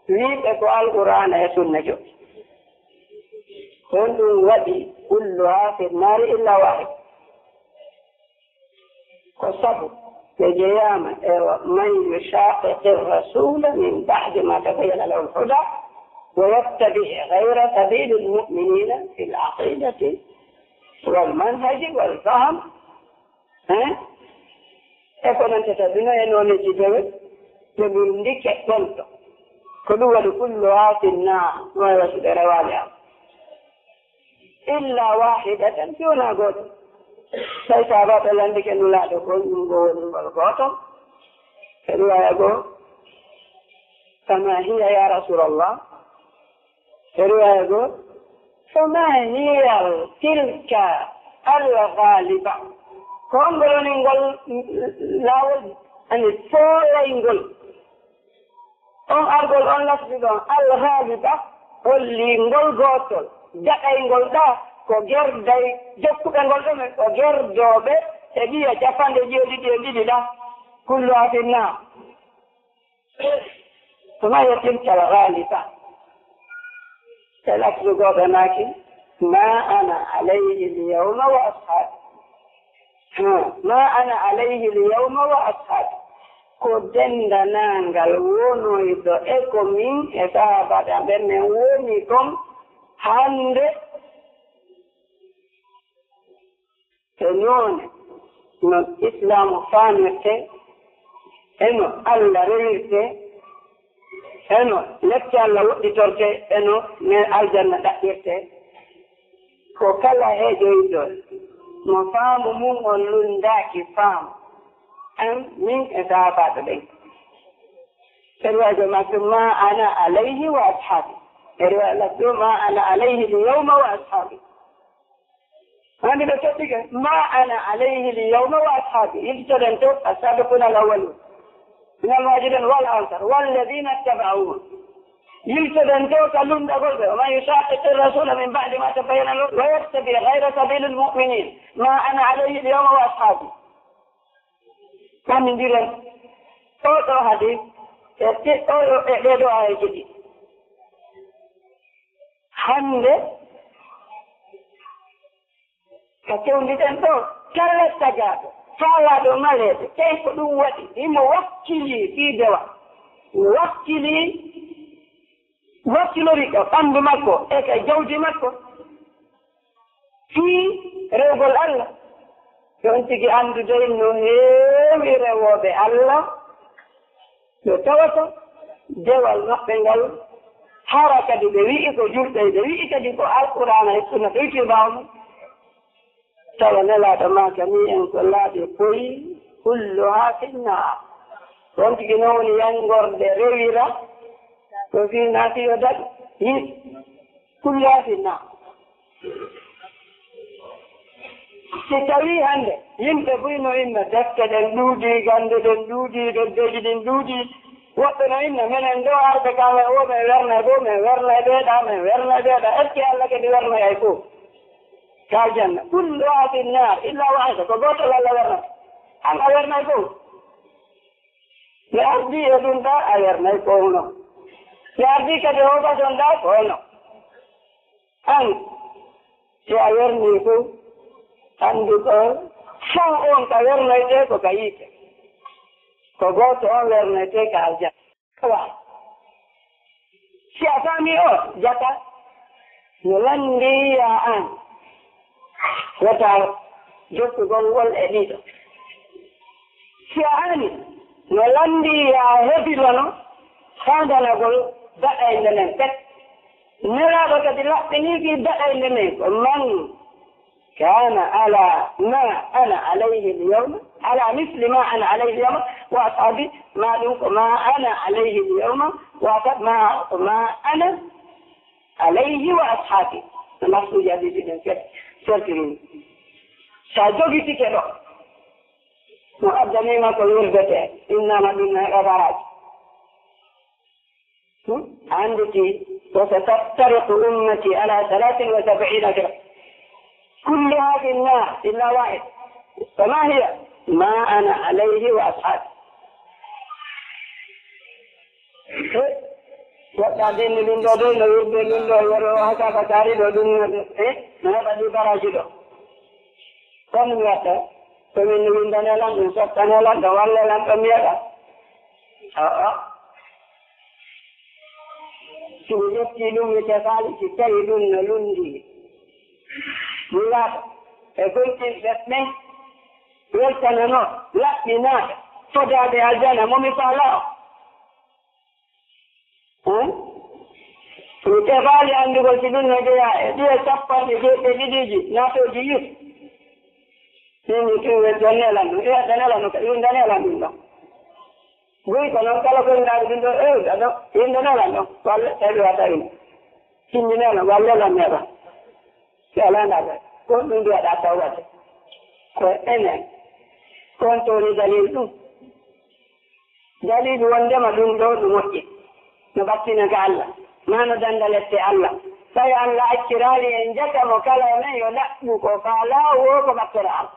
wiɓe ko alqur'ana e sunna jogi on ɗum waɗi kulluha fi nnari illa wahid ko sabu ɓe jeyama e man yushaqiqi rasula min ba'di ma tabayyana lahu lhuda ويتبع غير سبيل المؤمنين في العقيدة والمنهج والفهم يكون أنت تبنى أنه نجدوه يقول لك كنت كل كلها في النار ويسد روالها إلا واحدة فينا قول سيسابات لندك أنه لا تكون من قول والقوتم فلوا يقول فما هي يا رسول الله فلوا فما هي تلك الغالبة كون قولون نقول لاول أن الفولة نقول أقول أن لسبقون الغالبة واللي نقول قوتل جاء نقول ده كجر داي جبت كان نقول ده كجر جوبه تبي جافان دي ده كلها في النار فما هي تلك الغالبة سلكت قوتناك ما أنا عليه اليوم وأصحابي ما أنا عليه اليوم وأصحابي كودن دنانغال وونو يدو إكو مين إسابة دمبن وونيكم هند تنون no Islam famirte eno Allah rewirte eno lecce Allah woɗɗitorte eno ne aljanna ɗaɓɓirte ko kala heejoyɗon mo faamu mum on lundaaki faamu an min e saabaɓe ɓen e riwaje makko ma ana alayhi wa ashabi e riwaje lakɗo ma ana alayhi lyawma wa ashabi andi ɓe toɗɗike ma ana alayhi lyawma wa ashabi yiltoɗen to asabiquna alawalun min almuhajirin wal ansar walladina ittaba'uhum يلتزم توك لون أقول وما يشاقق الرسول من بعد ما تبين له ويتبع غير سبيل المؤمنين ما أنا عليه اليوم وأصحابي كم من ديرن أو حديث أو آية جديد حمد كتير ديرن تو كلا استجاب فلا دمالة كيف دوّتي موكلي في دواء موكلي wakkilorika ɓanndu makko e ka jawdi makko fii rewgol Allah ɗon tigi anndude no heewi rewooɓe Allah ɓe tawata dewal maɓɓe ngal hara kadi ɓe wi'i ko julɗe ɓe wi'i kadi ko alqur'ana e sunna ɗoyti mbawmu tawa nelaaɗo maaka ni en ko laaɓe koyi kulluha finnar ɗon tigi nowoni yangorde rewira وفي الناس يدل كلها في النار تتوي هند ينتبهين إن دكت الدودي غند الدودي دجاج الدودي وقتنا إن من عنده أرض كامل هو من ورنا بيدا أشياء الله كده ورنا يكو كالجنة كلها في النار إلا واحدة فقط الله ورنا أنا ورنا يكو لأرضي يدون دا ورنا يكو Yardi kadi hoga sonda kono. An yarni ko andu ko san on ka yarnete ko kayite. Ko goto on yarnete ka alja. Kawa. Si asami o jata nolandi ya an. Wata jokku gongol edido. Si ani nolandi ya hebilono sandalagol دعي لنا كت نرى بكت اللحظني في دعي لنا ومن كان على ما أنا عليه اليوم على مثل ما أنا عليه اليوم وأصحابي ما أنا عليه اليوم وأصحاب ما أنا عليه وأصحابي نفس جديد كت سركين ساجوكي تكلو مقدمي ما كل ورقته إنما دون غبارات عندك وستفترق أمتي على 73 فرقة كل هذه النار إلا واحد. فما هي؟ ما أنا عليه وأصحابي. وقاعدين لندودون لندودون وروحك فتاري دودون mana tadi baraji do. Kan ngata pemin windanelan insaf tanelan dawalan pemiara. Sulit ilmu sekali kita ilmu nalundi. Mula ekulti setmen welkanano lakina soda de aljana momipala. Kita kali anda bersidun negara dia capai dia jadi nato jius. Ini kita jalan, dia jalan, kita jalan kita. Gue kalau kau nak kita, ada ini jalan, kalau saya ada ini, ini jalan, kalau jalan apa? Jalan apa? Kau tunggu ada tahu apa? Kau ini, kau tu ni jalil tu, jalil wanda madun do mesti, nabati nagal. Mana dandalette Allah. Saya Allah akirali enjaka mokala na yo nakbu ko kala wo ko bakara.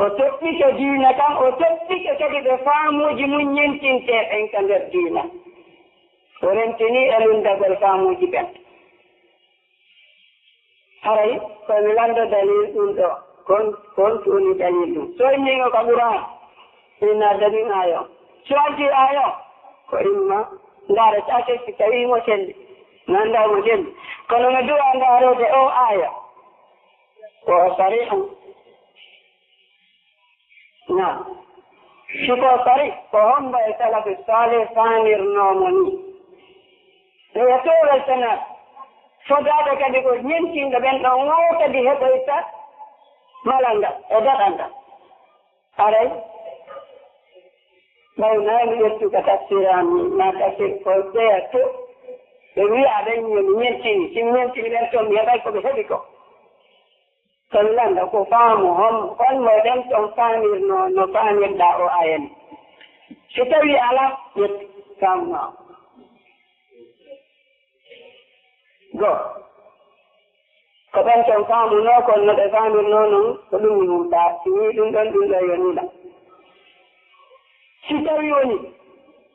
O toppi ke dina kan o toppi ke kadi be famu ji munyen tinte en kan der dina. Orentini elunda bel famu ji kan. Harai ko milanda dalil undo kon tuni dalil. So ini ko Quran. Ina dalil ayo. Suaji ayo. Ko imma ndare take fitawi mo sen nanda mo sen kono ngadu andaro de o aya ko sarihan na shiko sari ko hamba itala bi salih sanir nomoni de to weltana soda de kadi ko nyinti ngaben do ngota di heboita malanga edanda arai Mau naik itu kata siram, maka sekolah itu, jadi ada yang nyenti dan tu dia baik kau bisa diko. Kalau anda kau faham, kan modern tu famir no famir dao ayen. Setawi alam itu sama. Go. Kau tu faham no kau no famir no belum minta, ini dundan yang ni. Sitawiyoni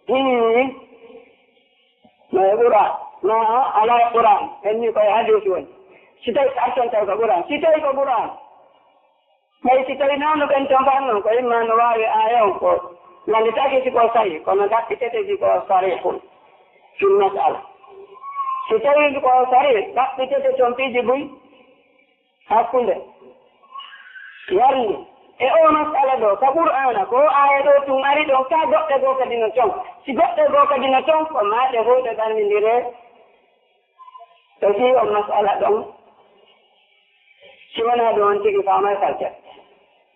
ini Quran na ala Quran ini kaya hadis won sitai asan tahu Quran sitai ko Quran mai sitai na no kan tampano ko iman wa ayo ko nalita ke ko sai ko na dak tete ko sare ko sunnah ala sitai ko sare dak tete chompi jibui hakunde yarni ono sala do ka Qur'ana ko aya do tumari do ka godde go ka dina ton si godde go ka dina ton ko ma de go de tan ndire to si on masala don si wana do anti ki fama salta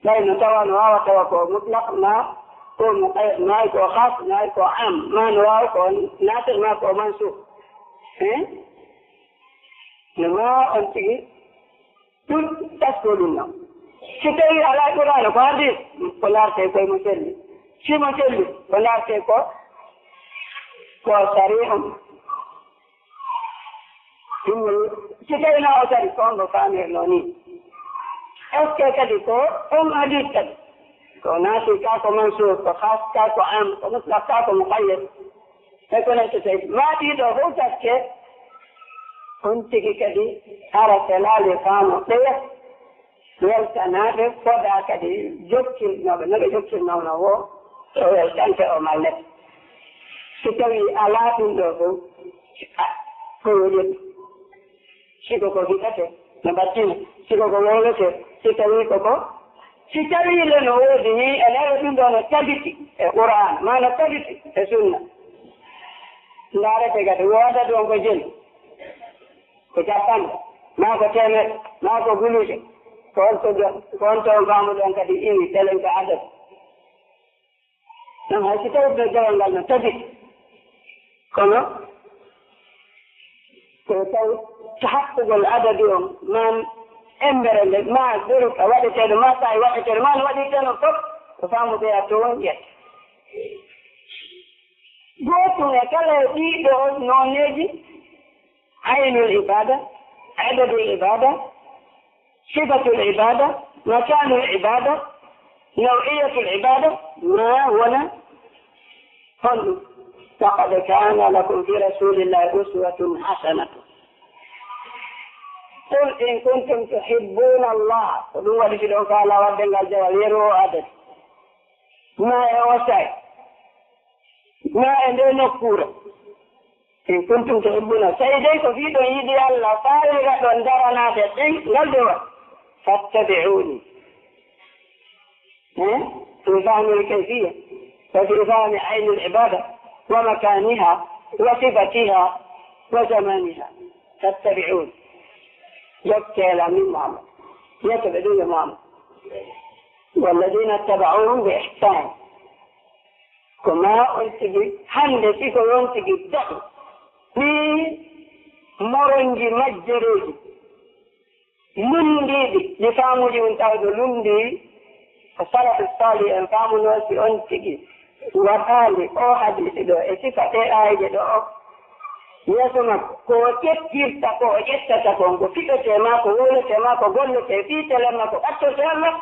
dai no tawa no wa tawa ko mutlaq na ko muqayyad na ko khas na ko am ma no wa ko nasir ma ko mansub nama anti tun tasdulna kita ini ala Quran ko hadis polar te ko muselli si muselli polar te ko sarihum ini kita ini awal ko famir noni eske kadi ko hadis kadi ko nasi ka ko mansub ko khas ka ko am ko mutlaq ka ko muqayyad ko na te ma di do ho takke unti kadi ara selali famo te weltanade foda kadi jokkilnoɓe noɓe jokkilnawno wo o weltante o mallet so tawi ala ɗum ɗo fof ko woɗi siko ko hiɗate no battina siko ko wowlete si tawi si tawi le no woodi ni eneɗo ɗum ɗo no tabiti e Qur'an ma no tabiti e sunna ndarete kadi wooda ɗon ko jeni ko capanɗe ma ko temeɗe ma ko guluje konto gamu don kadi ini telen ka adat nam hay sitaw do jawangal no tabi kono ko taw tahaqqul adad on man embere ma duru ka wadi tedo ma sai wadi tedo ma wadi tedo fop ko famu be ato won yet goto e kala di do noneji aynul ibada adadul ibada صفة العبادة، مكان العبادة، نوعية العبادة، ما ولا فضل. لقد كان لكم في رسول الله أسوة حسنة. قل إن كنتم تحبون الله، ودوا لفلو قال ودن الجوالير وعدد ما يوسعي ما عندنا كورة. إن كنتم تحبون سيديك في دنيا الله فارغة وندرنا تدين قلبوا فاتبعوني في فهم الكيفية وفي فهم عين العبادة ومكانها وصفتها وزمانها. تتبعون يبكي من محمد يتبعون محمد والذين اتبعوهم بإحسان كما أنتجي هندسي كما أنتجي دخل في مرنجي مجري لندي يفهموا ينتهدوا لندي الصلاة الصالح يفهموا نوسي أنتجي وقالي أو حديث دو إسفة آية دو يسمى كو كيف تكو يستكون كو فيك تما كو ولا تما كو قول في تلما كو أتو تلما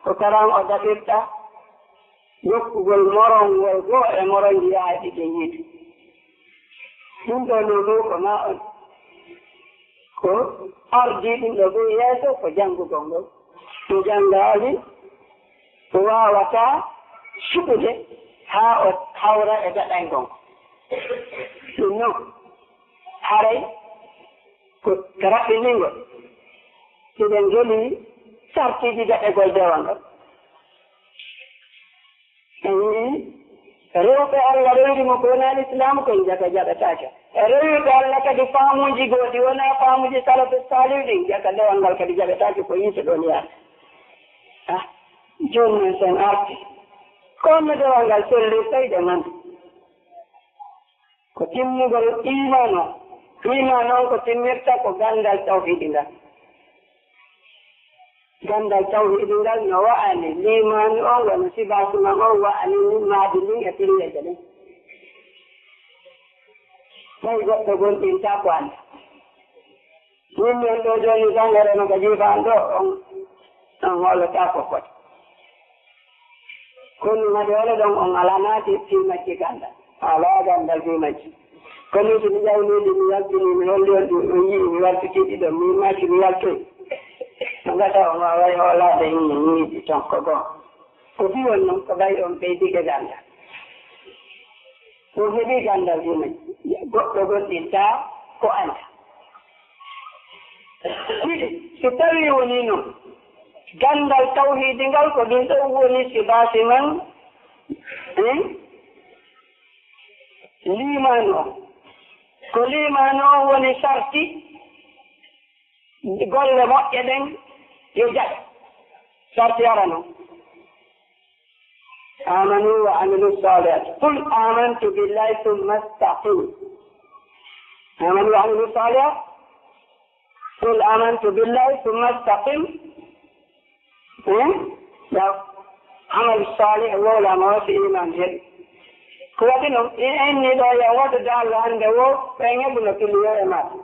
كو كلام أدبيرتا يقول مرون والجوع مرون يا جيد من دون كما كو أرجي من دون يسوع كجانغو كونغو كجانغالي هو وتا شبه ها حورا إذا تانغو شنو haray ko karaɓe ningol siɗen joli sartiji gaɗe gol dewangal rewɓe allah rewrimo ko wona l'islam koye jaka jaɓetake rewɓe allah kadi faamuji goɗi wona faamuji salafu salih ɗin jaka dewal ngal kadi jaɓetake ko yite ɗon yaade joni noon sen arti konno dewal ngal solli tawde man ko timmugol iman o iman on ko timmirta ko gandal tawhidi ngal gandal tawhidi ngal no wa'ani limani on wano sibasuma on wa'ani maadi ndin e pilleje ɗen tawi goɗɗo gonɗinta ko anda min men ɗo joni tangere no ko jifan ɗo on hollota ko foti kono made wala ɗon on ala naati fimacci gandal ala gandal fimacci kono so mi ƴawnidi mi yaltini mi holli on ɗum on yii mi wartitiɗi ɗon mi macci mi yaltoyi no gata on wawayi hoolade yimɓe ñiiɗi ton ko goo ko fi won noon ko ɓayi on ɓeydige gandal on heɓi gandal ɗumen goɗɗo gonɗinta ko anda ɗiɗi so tawi woni noon gandal tawhidi ngal ko ɗum ɗon woni sibasi man limanu o ko limanu o woni sarti golle moƴƴe ɗen yo jaɓe sarti ara noon amanu wa amilu salihat qul amantu billahi thumma istaqim amanu wa amilu salihat qul amantu billahi thumma istaqim amal salih wala mawasi iman heɗi ko waɗi noon inni ɗo yo woɗɗode allah hannde wo ɓen heɓuno pilliyo e maɗe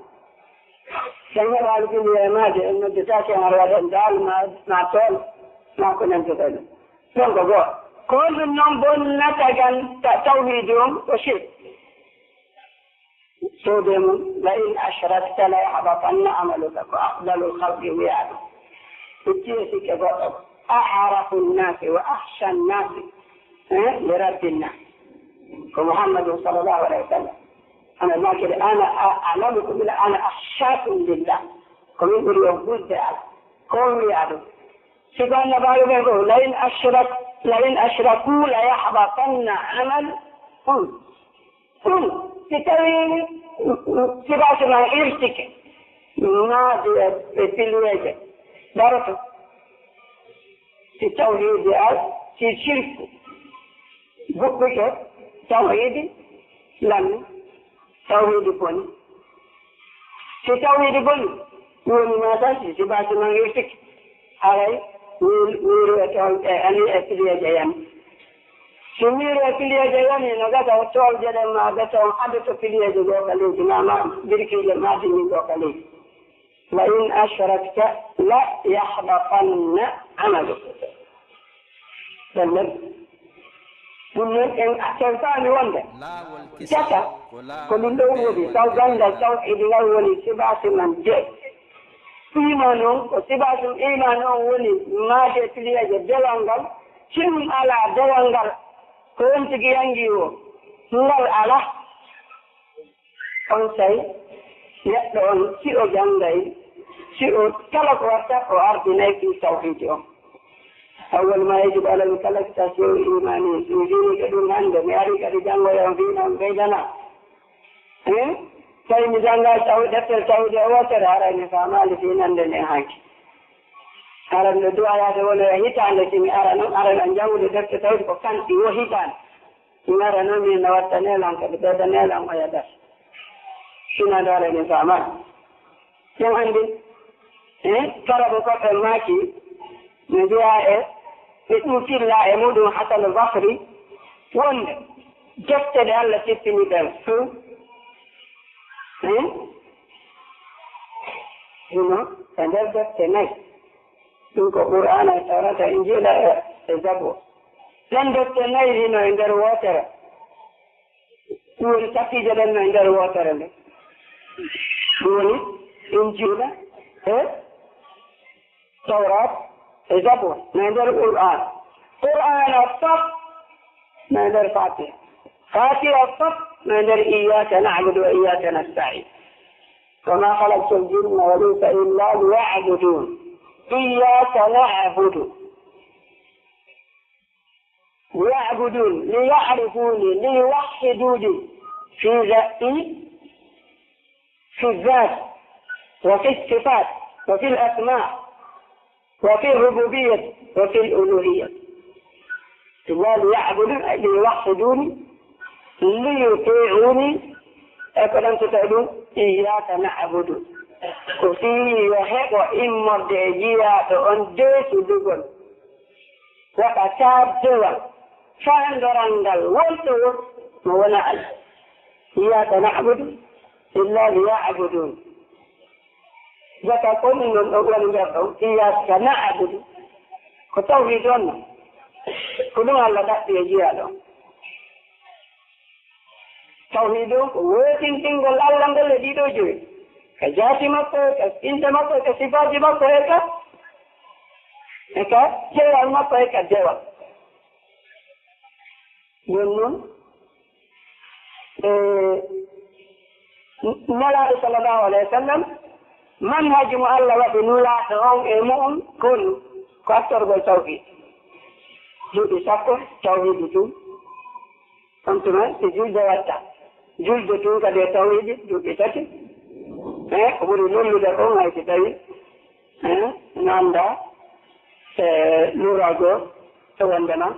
sen heɓaali pilliyo e maɗe en noddetake en waɗen daal ma toon ma ko nantoɗo ɗum ɗon ko goo ko ɗum noon bonnata gan tawhidi on o shirk soode mum la in ashrakta la yahbatanna amaluka ko afdalul halqi wiyaɗo icciye sikke goɗɗo ko أعرف الناس وأخشى الناس لرب الناس كمحمد صلى الله عليه وسلم أنا ذاكر أنا أعلمكم بالله أنا أخشاكم لله كم يقول يوجد على كم يعلم سيقول نبالي لئن أشركوا ليحبطن عمل تتوين سباس ما إرتك ما في الوجه دارته في توحيد في شرك بكرة توحيد لم توحيد بني في توحيد بني يوم ما تنسي سبعة من يشك علي ويرو أني أكلي جيان سمير أكلي جيان نقطع وطول جدا ما قطع حدث أكلي جيان قليل ما بركي لما دني قليل لئن أشركت لا يحبطن عملك ɗumnon en tewtani wonde tata ko ɗum ɗo woni taw gandal tawhidi ngal woni sibasi man je iman on ko sibasum iman on woni maade piliyaje dewal ngal sinum ala dewal ngal ko on tigi yangi o ngal ala on tawi neɗɗo on si o jangayi si o kala ko watta o ardinayi fi tawhidi on أول ما يجب على المكلف تسير إيماني يجيني كدون عنده مياري كدي جانغو يوم فينا بيدنا كي مجانغا دفتر تاود أوتر هارا نفعمال فينا عندنا هاك هارا ندعا يا دولة هيتان لسيمي هارا نجاو دفتر تاود كان إيوه هيتان هارا نمي نواتنا لهم كبتنا لهم ويدر شنا دولة نفعمال يوم عندي كربو كفر ماكي نجاء يقول الله يمود حسن البصري وان جفت لألا تتني درسو هنا فنجفت ناي إنك قرآن التوراة إنجيل الزبور لن جفت ناي هنا عند الواتر يقول تفي جلنا عند الواتر يقول إنجيل توراة الزبور نادر القرآن قرآن الصف نادر فاتحة فاتحة الصف نادر إياك نعبد وإياك نستعين وما خلقت الجن والإنس إلا ليعبدون إياك نعبد ليعبدون ليعرفوني ليوحدوني في ذاتي في الذات وفي الصفات وفي الأسماء وفي الربوبية وفي الألوهية الله ليعبدون ليوحدوني ليطيعوني أكلم تتعلون إياك نعبد وفي وحق وإما دجيات أندس دقل وكتاب دول فاندرانجل والتور ونعل إياك نعبد إلا ليعبدون ذكر من الأول جاءوا إياك نعبد كتوحيدون كلهم على ذات يجيالهم توحيدون وين تنقل الله نقل ديدو جوي كجاتي مكة كإنت مكة كصفات مكة هيك جوا مكة هيك جوا ينون نلا صلى الله عليه وسلم منهج مؤلف بنولا تغون إيمون كل كأكثر بالتوحيد جود سكر توحيد تو أنتم تجود دواتا جود تو كده توحيد جود تاتي أقول لهم ده كون هاي تتاي ناندا نوراغو توندنا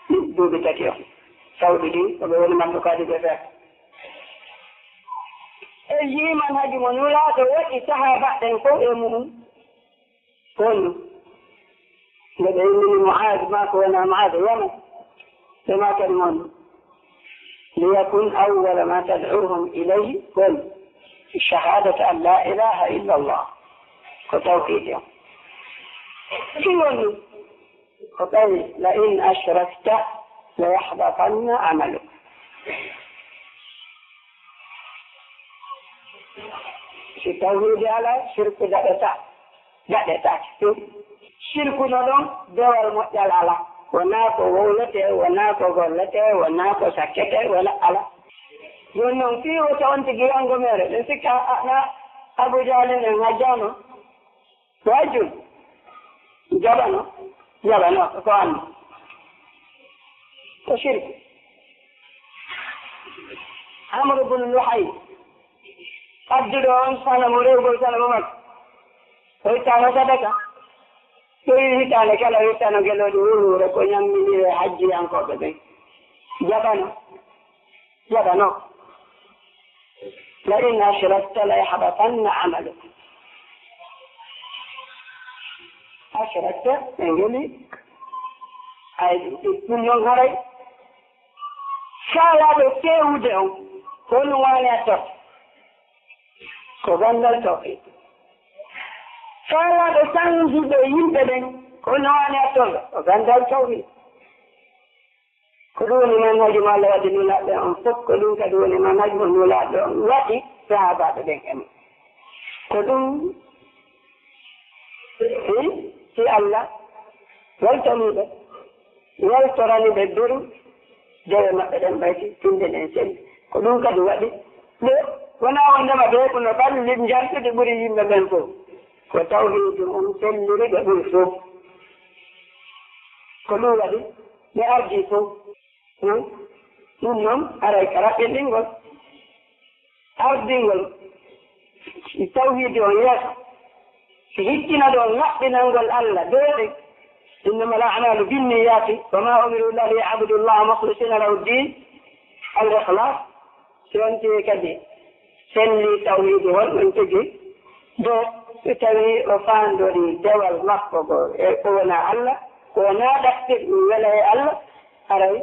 جود تاتي توحيد أقول لهم ما تكادي بس أي منهج منولا توحيد صحابة تنقل إيمون كل لديهم معاذ ما كنا معاذ يوم لما كان ليكن أول ما تدعوهم إليه قل شهادة أن لا إله إلا الله كتوحيد كيف قال لئن أشركت ليحبطن عملك في توحيد على شرك دعتا شرك ندم دور مجلالة وناكو ولته وناكو غلته وناكو سكته ولا على يونن في وتون تجي انغمر لسكا انا ابو جهل نجانو واجو جبانو كان شرك عمرو بن لحي قدرون سنه مريو سنه مك هي كان صدقه توي hitane kala hitano gelodi wuro ko nyammini hajji anko be jabano la in ashrakta la yahbatanna amaluk ashrakta ngeli ay kunyon haray sala be tewde on ko no wala to ko gandal to faalaɗo sangiɓe yimɓe ɓen ko nowani attolɗo o gandal tawhid ko ɗum woni manhaji mo Allah waɗi nulaɓe on fof ko ɗum kadi woni manhaji mo nulaɓe on waɗi sahabaɓe ɓen emi ko ɗum si Allah weltaniɓe weltoraniɓe doru dewe maɓɓe ɗen ɓayti tinde ɗen selli ko ɗum kadi waɗi ɓe wona wondema ɓe kono ɓalli jaltude ɓuri yimɓe ɓen fof ko tawhidi on selliri ɓe ɓuri fof ko ɗum waɗi ɓe ardi fof ɗum noon aray ka raɓɓinɗingol ardingol tawhidi on yeeso si hiccina ɗo laɓɓinalngol Allah dooɗe innama al-a'malu binniyati wa ma umiru illa liyabudu llaha mukhlisina lahu ddin al-ikhlas si wonti kadi selli tawhidi holɗon tigi do so tawi o faandori dewal makko ko e ko wona Allah ko wona ɗaɓɓir ɗum wela e Allah aray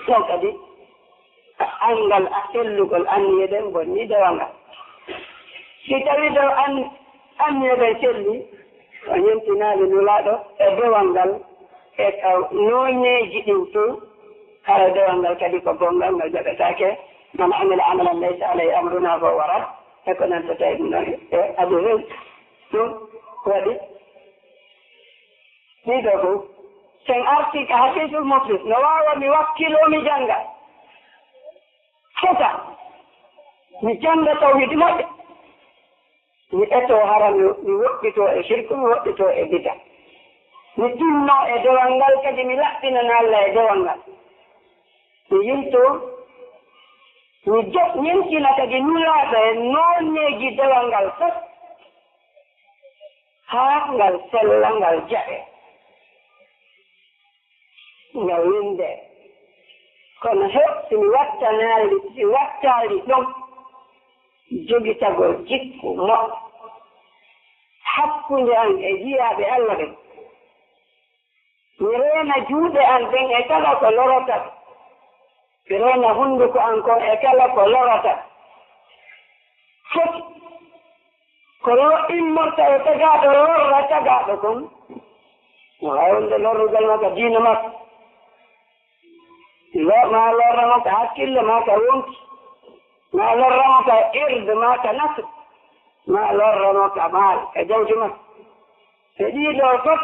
ɗon kadi angal a sellugol anniyeɗen bonni dewal ngal si tawi ɗo anniyeɗen selli o yentinaali nulaaɗo e dewal ngal e ka nooñeeji ɗin fof hara dewal ngal kadi ko gongal ngal jaɓetaake man amila amalan laysa alayhi amruna fa huwa rad e ko nanta tawi ɗum ɗon e adi rew ɗum waɗi ɗiɗo fof sen arti ka hadisul muflis no waawa mi wakkiloo mi jannga fota mi jannga tawhidi moƴƴe mi etoo hara mi woɗɗitoo e shirku mi woɗɗitoo e bida mi tinnoo e dewal ngal kadi mi laɓɓinana Allah e dewal ngal mi yiltoo mi ñentina kadi nulaaɗo e noonneeji dewal ngal fof haa ngal sella ngal jaɓe ngal winde kono somi wattaali ɗon jogitagol jikku moƴƴo hakkunde an e jiyaaɓe Allah ɓen mi reena juuɗe an ɓen e kala ko lorota mi reena hunnduko an kon e kala ko lorota foti ko immorta e tagaaɗo lorra tagaaɗo kon no waawde lorrugal makka diina makko ma lorra makka hakkille makka wonki ma lorra makka irde makka nasu ma lorra makka maal e jawdi makka e ɗiɗo fof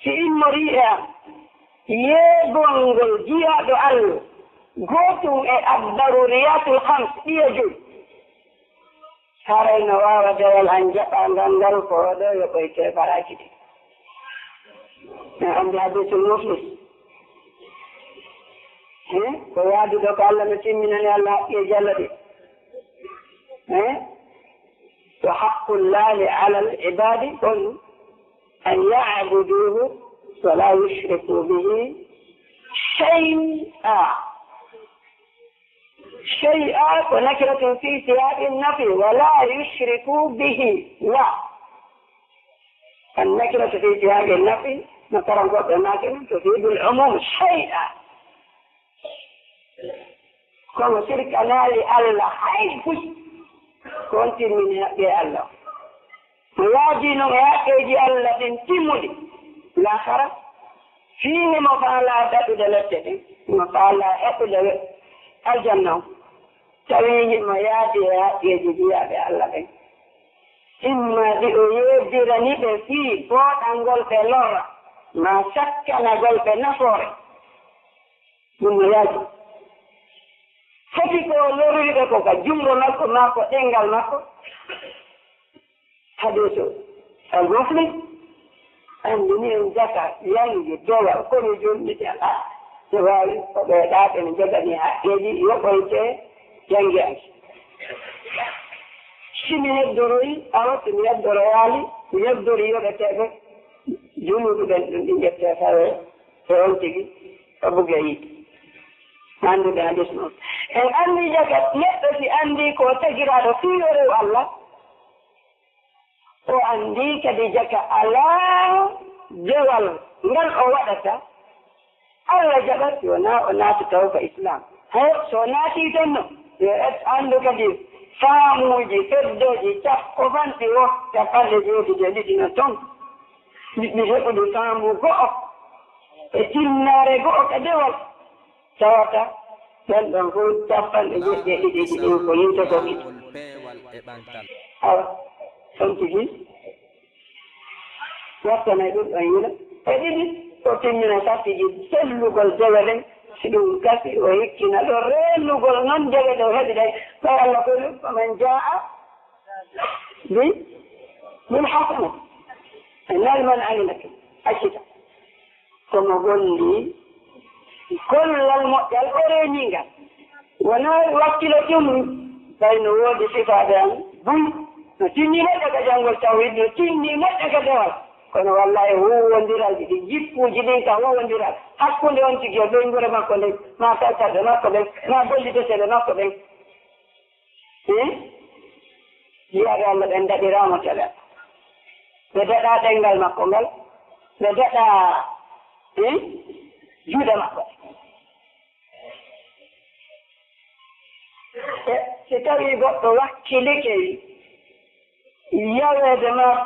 si immori e am yeegol ngol jiyaaɗo Allah gootum e addaruriyatul hams ɗiye joyi haray no waawa dewal an jaɓangal ngal ko ɗo yoɓoyte baraji ɗi mi andi hadisul muflis ko yaaduɗo ko Allah no timminani Allah haqqi jalla ɗi wa haqqullahi ala al-ibadi qul an ya'buduhu wa la yushriku bihi shay'a wa nakratun fi siyaqi an-nafi wa la yushriku bihi la النكرة في سياق النفي نكرة فوق الناكرة تفيد العموم شيئا كما شرك نالي الله حيث كنت من يا الله وياجي يأتي الله تنتمدي الآخرة فيه مفعلات دلتني مفعلات الجنة تريه ما يأتي يا الله imma ɗi o yeedirani ɓe fii fooɗangol ɓe lora ma sakkanagol ɓe nafoore ɗum no yaaji foti ko loriɓe ko ka jungo makko ma ko ɗengal makko hadisu al-muflis andini en jaka yangi dowal kono jonɗiɗe a so wawi ko ɓeeɗaɓe ne jogani haqqeji yoɓoyte jangi an si mi heddoroyi awatti mi heddoroyaali mi heddori yoɓeteɓe junuɗu ɓen ɗum ɗi ƴette tawe e on tigi o buge yiide annduɓe hadis noon en anndi jaka neɗɗo si anndi ko tagiraɗo fiyo rew Allah o anndi kadi jaka alaa dewal ngal o waɗata Allah jaɓat wona o naati taw ko islam hay so naati ton no yo anndu kadi faamuuji teddoji cappo fanti o capanɗe jeeɗiɗi no ton yiɗɗi heɓude faamu go'o e tinnaare go'o ka dewal tawata ɗen ɗon fof capanɗe jeeɗiɗi ko yimɓe ko ɗiɗi awa ɗon tigi wattana ɗum ɗon yina e ɗiɗi o timmina sattiji sellugol dewe ɗen si ɗum gasi o hikkina ɗo reennugol noon dewe ɗo heɓi ɗen ɓay Allah ko ɗum faman jaa bil hasana e nalman alinake accita komo golli gollal moƴƴal o reeniingal wona wakkilo tum ɓay no woodi sifaaɓe an buy no tinni neɗɗo ka janngol tawhid no tinni neɗɗo ka dewal kono wallahi huwondiral ɗiɗi jippuuji ɗin ka huwondiral hakkunde on tigi o ɓeyngure makko nden ma kalkalɗe makko ɓen ma gollidesele makko ɓen jiyaɓe Allah ɓen daɗiramo tele ɓe daɗa ɗengal makko ngal ɓe daɗa juuɗe makko si tawi goɗɗo wakkilike yaweede ma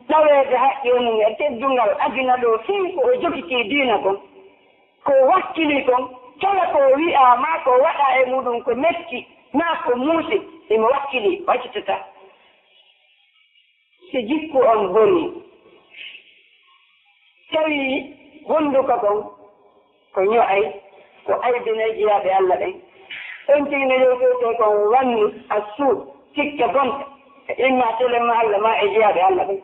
ɗaweede haqqe mum e teddungal adina ɗo fii ko o jogiti diina kon ko wakkili kon kala ko wi'a ma ko waɗa e muɗum ko metti ma ko muusi emo wakkili waccitata si jikku on boni tawi honduko kon ko ño'ay ko aybinay jiyaaɓe Allah ɗen on tigi no yewtete kon wanni a suud tikka bonta imma telema Allah ma e jiyaaɓe Allah ɗen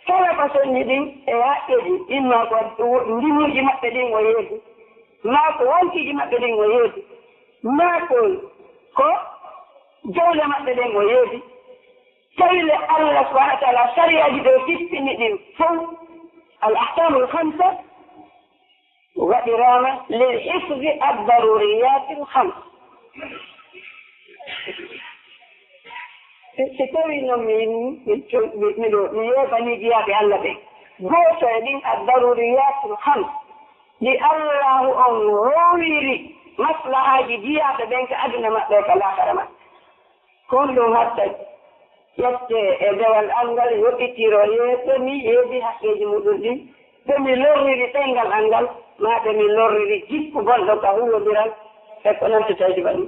kala ko sonni ɗin e haqqeji imma ko ndimuji maɓɓe ɗin o yeedi ma ko wontiji maɓɓe ɗin o yeedi ma ko jawle maɓɓe ɗin o yeedi tawile Allah subhanahu wa taala sariyaji ɗo tippini ɗin fof al ahkamu l hamsa waɗirama lil hifdi addaruriyati l hams si tawi noon miɗo mi yeɓani jiyaaɓe Allah ɓe gooto e ɗin addaruriyatul hams ɗi Allahu on wowiri maslahaji jiyaaɓe ɓen ka aduna maɓɓe ka laakara maɓɓe kon ɗum hatta ƴette e dewal angal yoɓitiro yeeso mi yeedi haqqeji muɗum ɗin ɓe mi lorriri ɗengal angal ma ɓe mi lorriri jikku gonɗo ka huwodiral e ko nantataji waɗi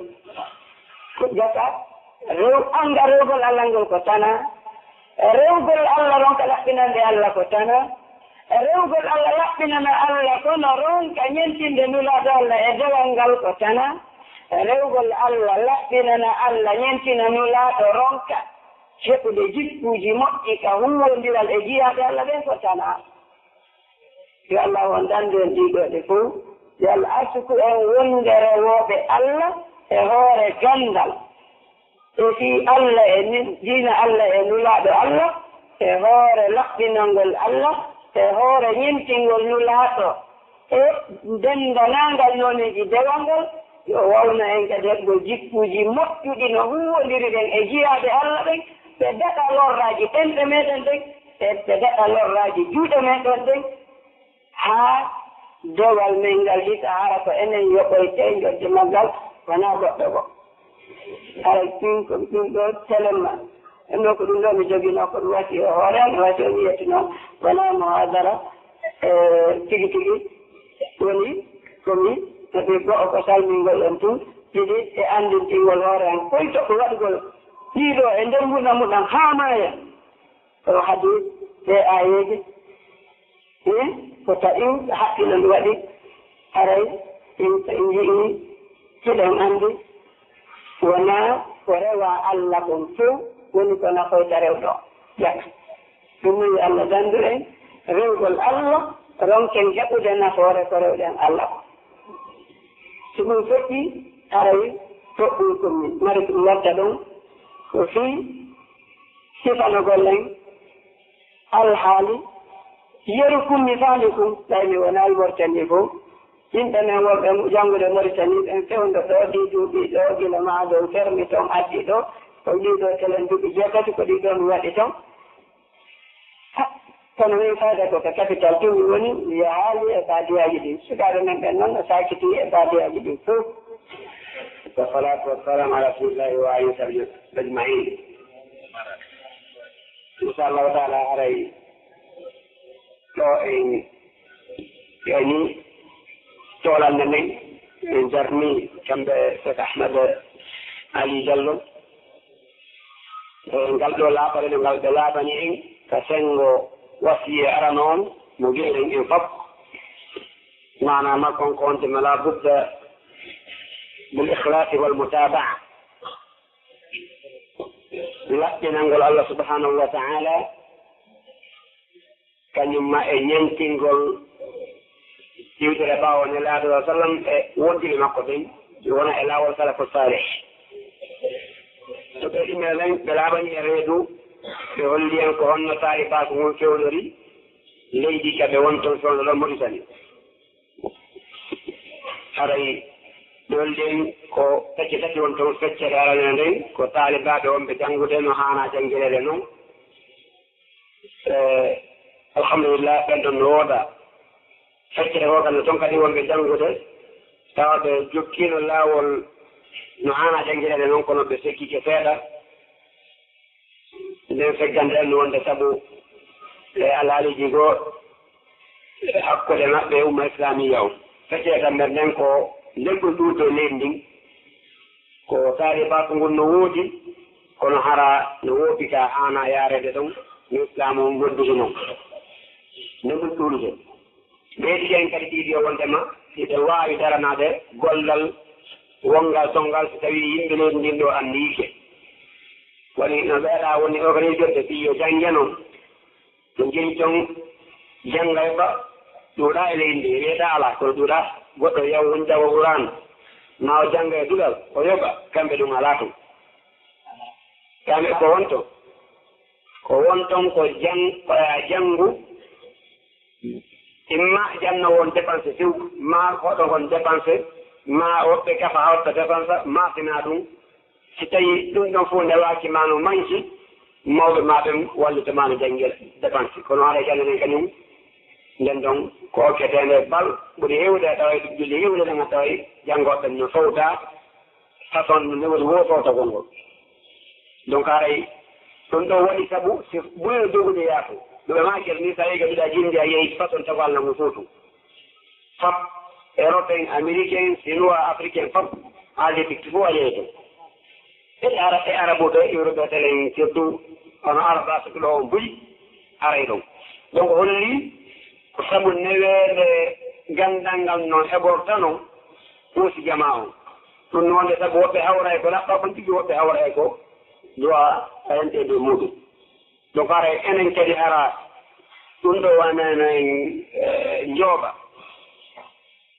gasa rew anga rewgol Allah ngol ko tana rewgol Allah ronka laɓɓinande Allah ko tana rewgol Allah laɓɓinana Allah kono ronka ñentinde nulaɗo Allah e dewal ngal ko tana rewgol Allah laɓɓinana Allah ñentina nulaɗo ronka heɓude jikkuji moƴƴi ka huwodiral e jiyaaɓe Allah ɓen ko tana yo Allah won dande en ɗiɗoɗe fof yo Allah arsuku en wonde rewooɓe Allah e hoore gandal e fi Allah e diina Allah e nulaaɗo Allah e hoore laɓɓinangol Allah e hoore ñintingol nulaaɗo e dendanangal noneji dewal ngol yo wawna en kadi heɓgol jikkuji moƴƴuɗi no huwodiri ɗen e jiyaaɓe Allah ɗen ɓe daɗa lorraji ɓenɗe meɗen ɗen ɓe daɗa lorraji juuɗe meɗen ɗen haa dewal men ngal hita hara ko enen yoɓoyte jodde maggal wona goɗɗo go ara ɗum ɗo telema ɗum ɗo ko ɗum ɗo mi jogino ko ɗum wati o hoore mi wati o wiyete noon wona mo hadara tigi tigi woni komi heɓi go'o ko salmingol en tun ɗiɗi e andintingol hoore an koyto ko waɗgol ɗiɗo e nder muɗam muɗam haa maaya o hadis e ayeji ko taƴi haqqilo ndu waɗi aray in jiini hiɗen anndi wona ko rewa Allah kon fof woni ko nafoyta rewɗo ƴaka ɗum wi Allah dandu en rewgol Allah ronken heɓude nafoore ko rewɗen Allah ko so ɗum feƴƴi aray toɓɓum komin mari ɗum wadda ɗum ko fii sifanogollen alhaali yeru kummi faandi kum ɓaymi wona Mauritanie fof yimɓe men wonɓe janngude Mauritanie ɓen fewndo ɗo ɗi duuɓi ɗo gila maa dow fermi toon addi ɗo ko ɗiɗo telen duuɓi jeegati ko ɗiɗo mi waɗi toon kono min fayda ko ko capital tun mi woni mi haali e baadiyaji ɗin sukaaɓe men ɓen noon no sakiti e baadiyaji ɗin fof ko والصلاة والسلام على رسول الله وآله وصحبه أجمعين. إن شاء الله تعالى علي يعني تولى من جرمي كم بشيخ أحمد علي جلو ngal ɗo laaɓare no ngal ɓe laaɓani en ka sengo wasiye aranon mo giɗen en fof mana makkon ko ontema la budda bil ikhlasi wal mutabaa laɓɓinangol Allah subhanahu wa ta'ala kañumma e ñankingol yiwtere ɓawo ne laaɗo sallam e wontiri makko ɓen wona e laawol salafu salih to ɓe ɗumelen ɓe laaɓani e reedu ɓe holli en ko honno taari baako ngon fewnori leydi ka ɓe wonton fewno ɗon Mauritanie haray ɓe holli en ko fecce tati wonton feccere arane nden ko taalibaɓe wonɓe janngude no haana janngirede noon alhamdulillah ɓen ɗon no wooda feccere ko kam no toon kadi wonɓe janngude tawa ɓe jokkiino laawol no haana janngirede noon kono ɓe sekkike seeɗa nden feggande en no wonde sabu e alaaliji goo hakkude maɓɓe e umma islamiya o feccere kam nder nden ko leggol ɗuuto leydi ndin ko taari baako ngon no woodi kono hara no woopi ka haana yaarede ɗon no islamu noddude noon leggol ɗuuɗude ɓeydi en kadi ɗiɗi o wondema hiɓe waawi daranaade gollal wongal tongal so tawi yimɓe leydi ndin ɗo anniike woni no ɓeeɗa woni organisirde si yo jannge noon no jeni ton jannga heɓa ɗuuɗa e leydi ndi wiyeɗa ala kono ɗuuɗa goɗɗo yaw woni jawo wurano ma o jannga e duɗal o yoɓa kamɓe ɗum ala ton kamɓe ko wonton ko janngu imma janno won dépense siw ma hoɗo kon dépense ma woɓɓe kafa hawta dépense masina ɗum si tawi ɗum ɗon fof ndewaki ma no manki mawɓe ma ɓen wallitema no janngel dépense kono haɗa jannenen kañum nden ɗon ko okketende bal ɓuri hewde tawa julli hewde ɗen a tawa janngoɓe no fowta façon ne woni wototogol ngol donc haray ɗum ɗo waɗi sabu si ɓuyo jogude yaatu ɗuɓe makel ni tawi gaɗuɗa jindi a yehi façon tagol nangu suutu fop européen américain chinois africain fop asiatique fof a yeeto e arabuɓe euroɓe telen surtout ono araba so ɗo on buyi aray ɗon donc holli ko sabu neweede gandal ngal noon heɓorta noon ɓuusi jama on ɗum noonde sabu woɓɓe hawra e ko laɓɓa kon tigi woɓɓe hawra e ko dowa ɓayante dow muɗum donc ara enen kadi ara ɗum ɗo wanen njooɓa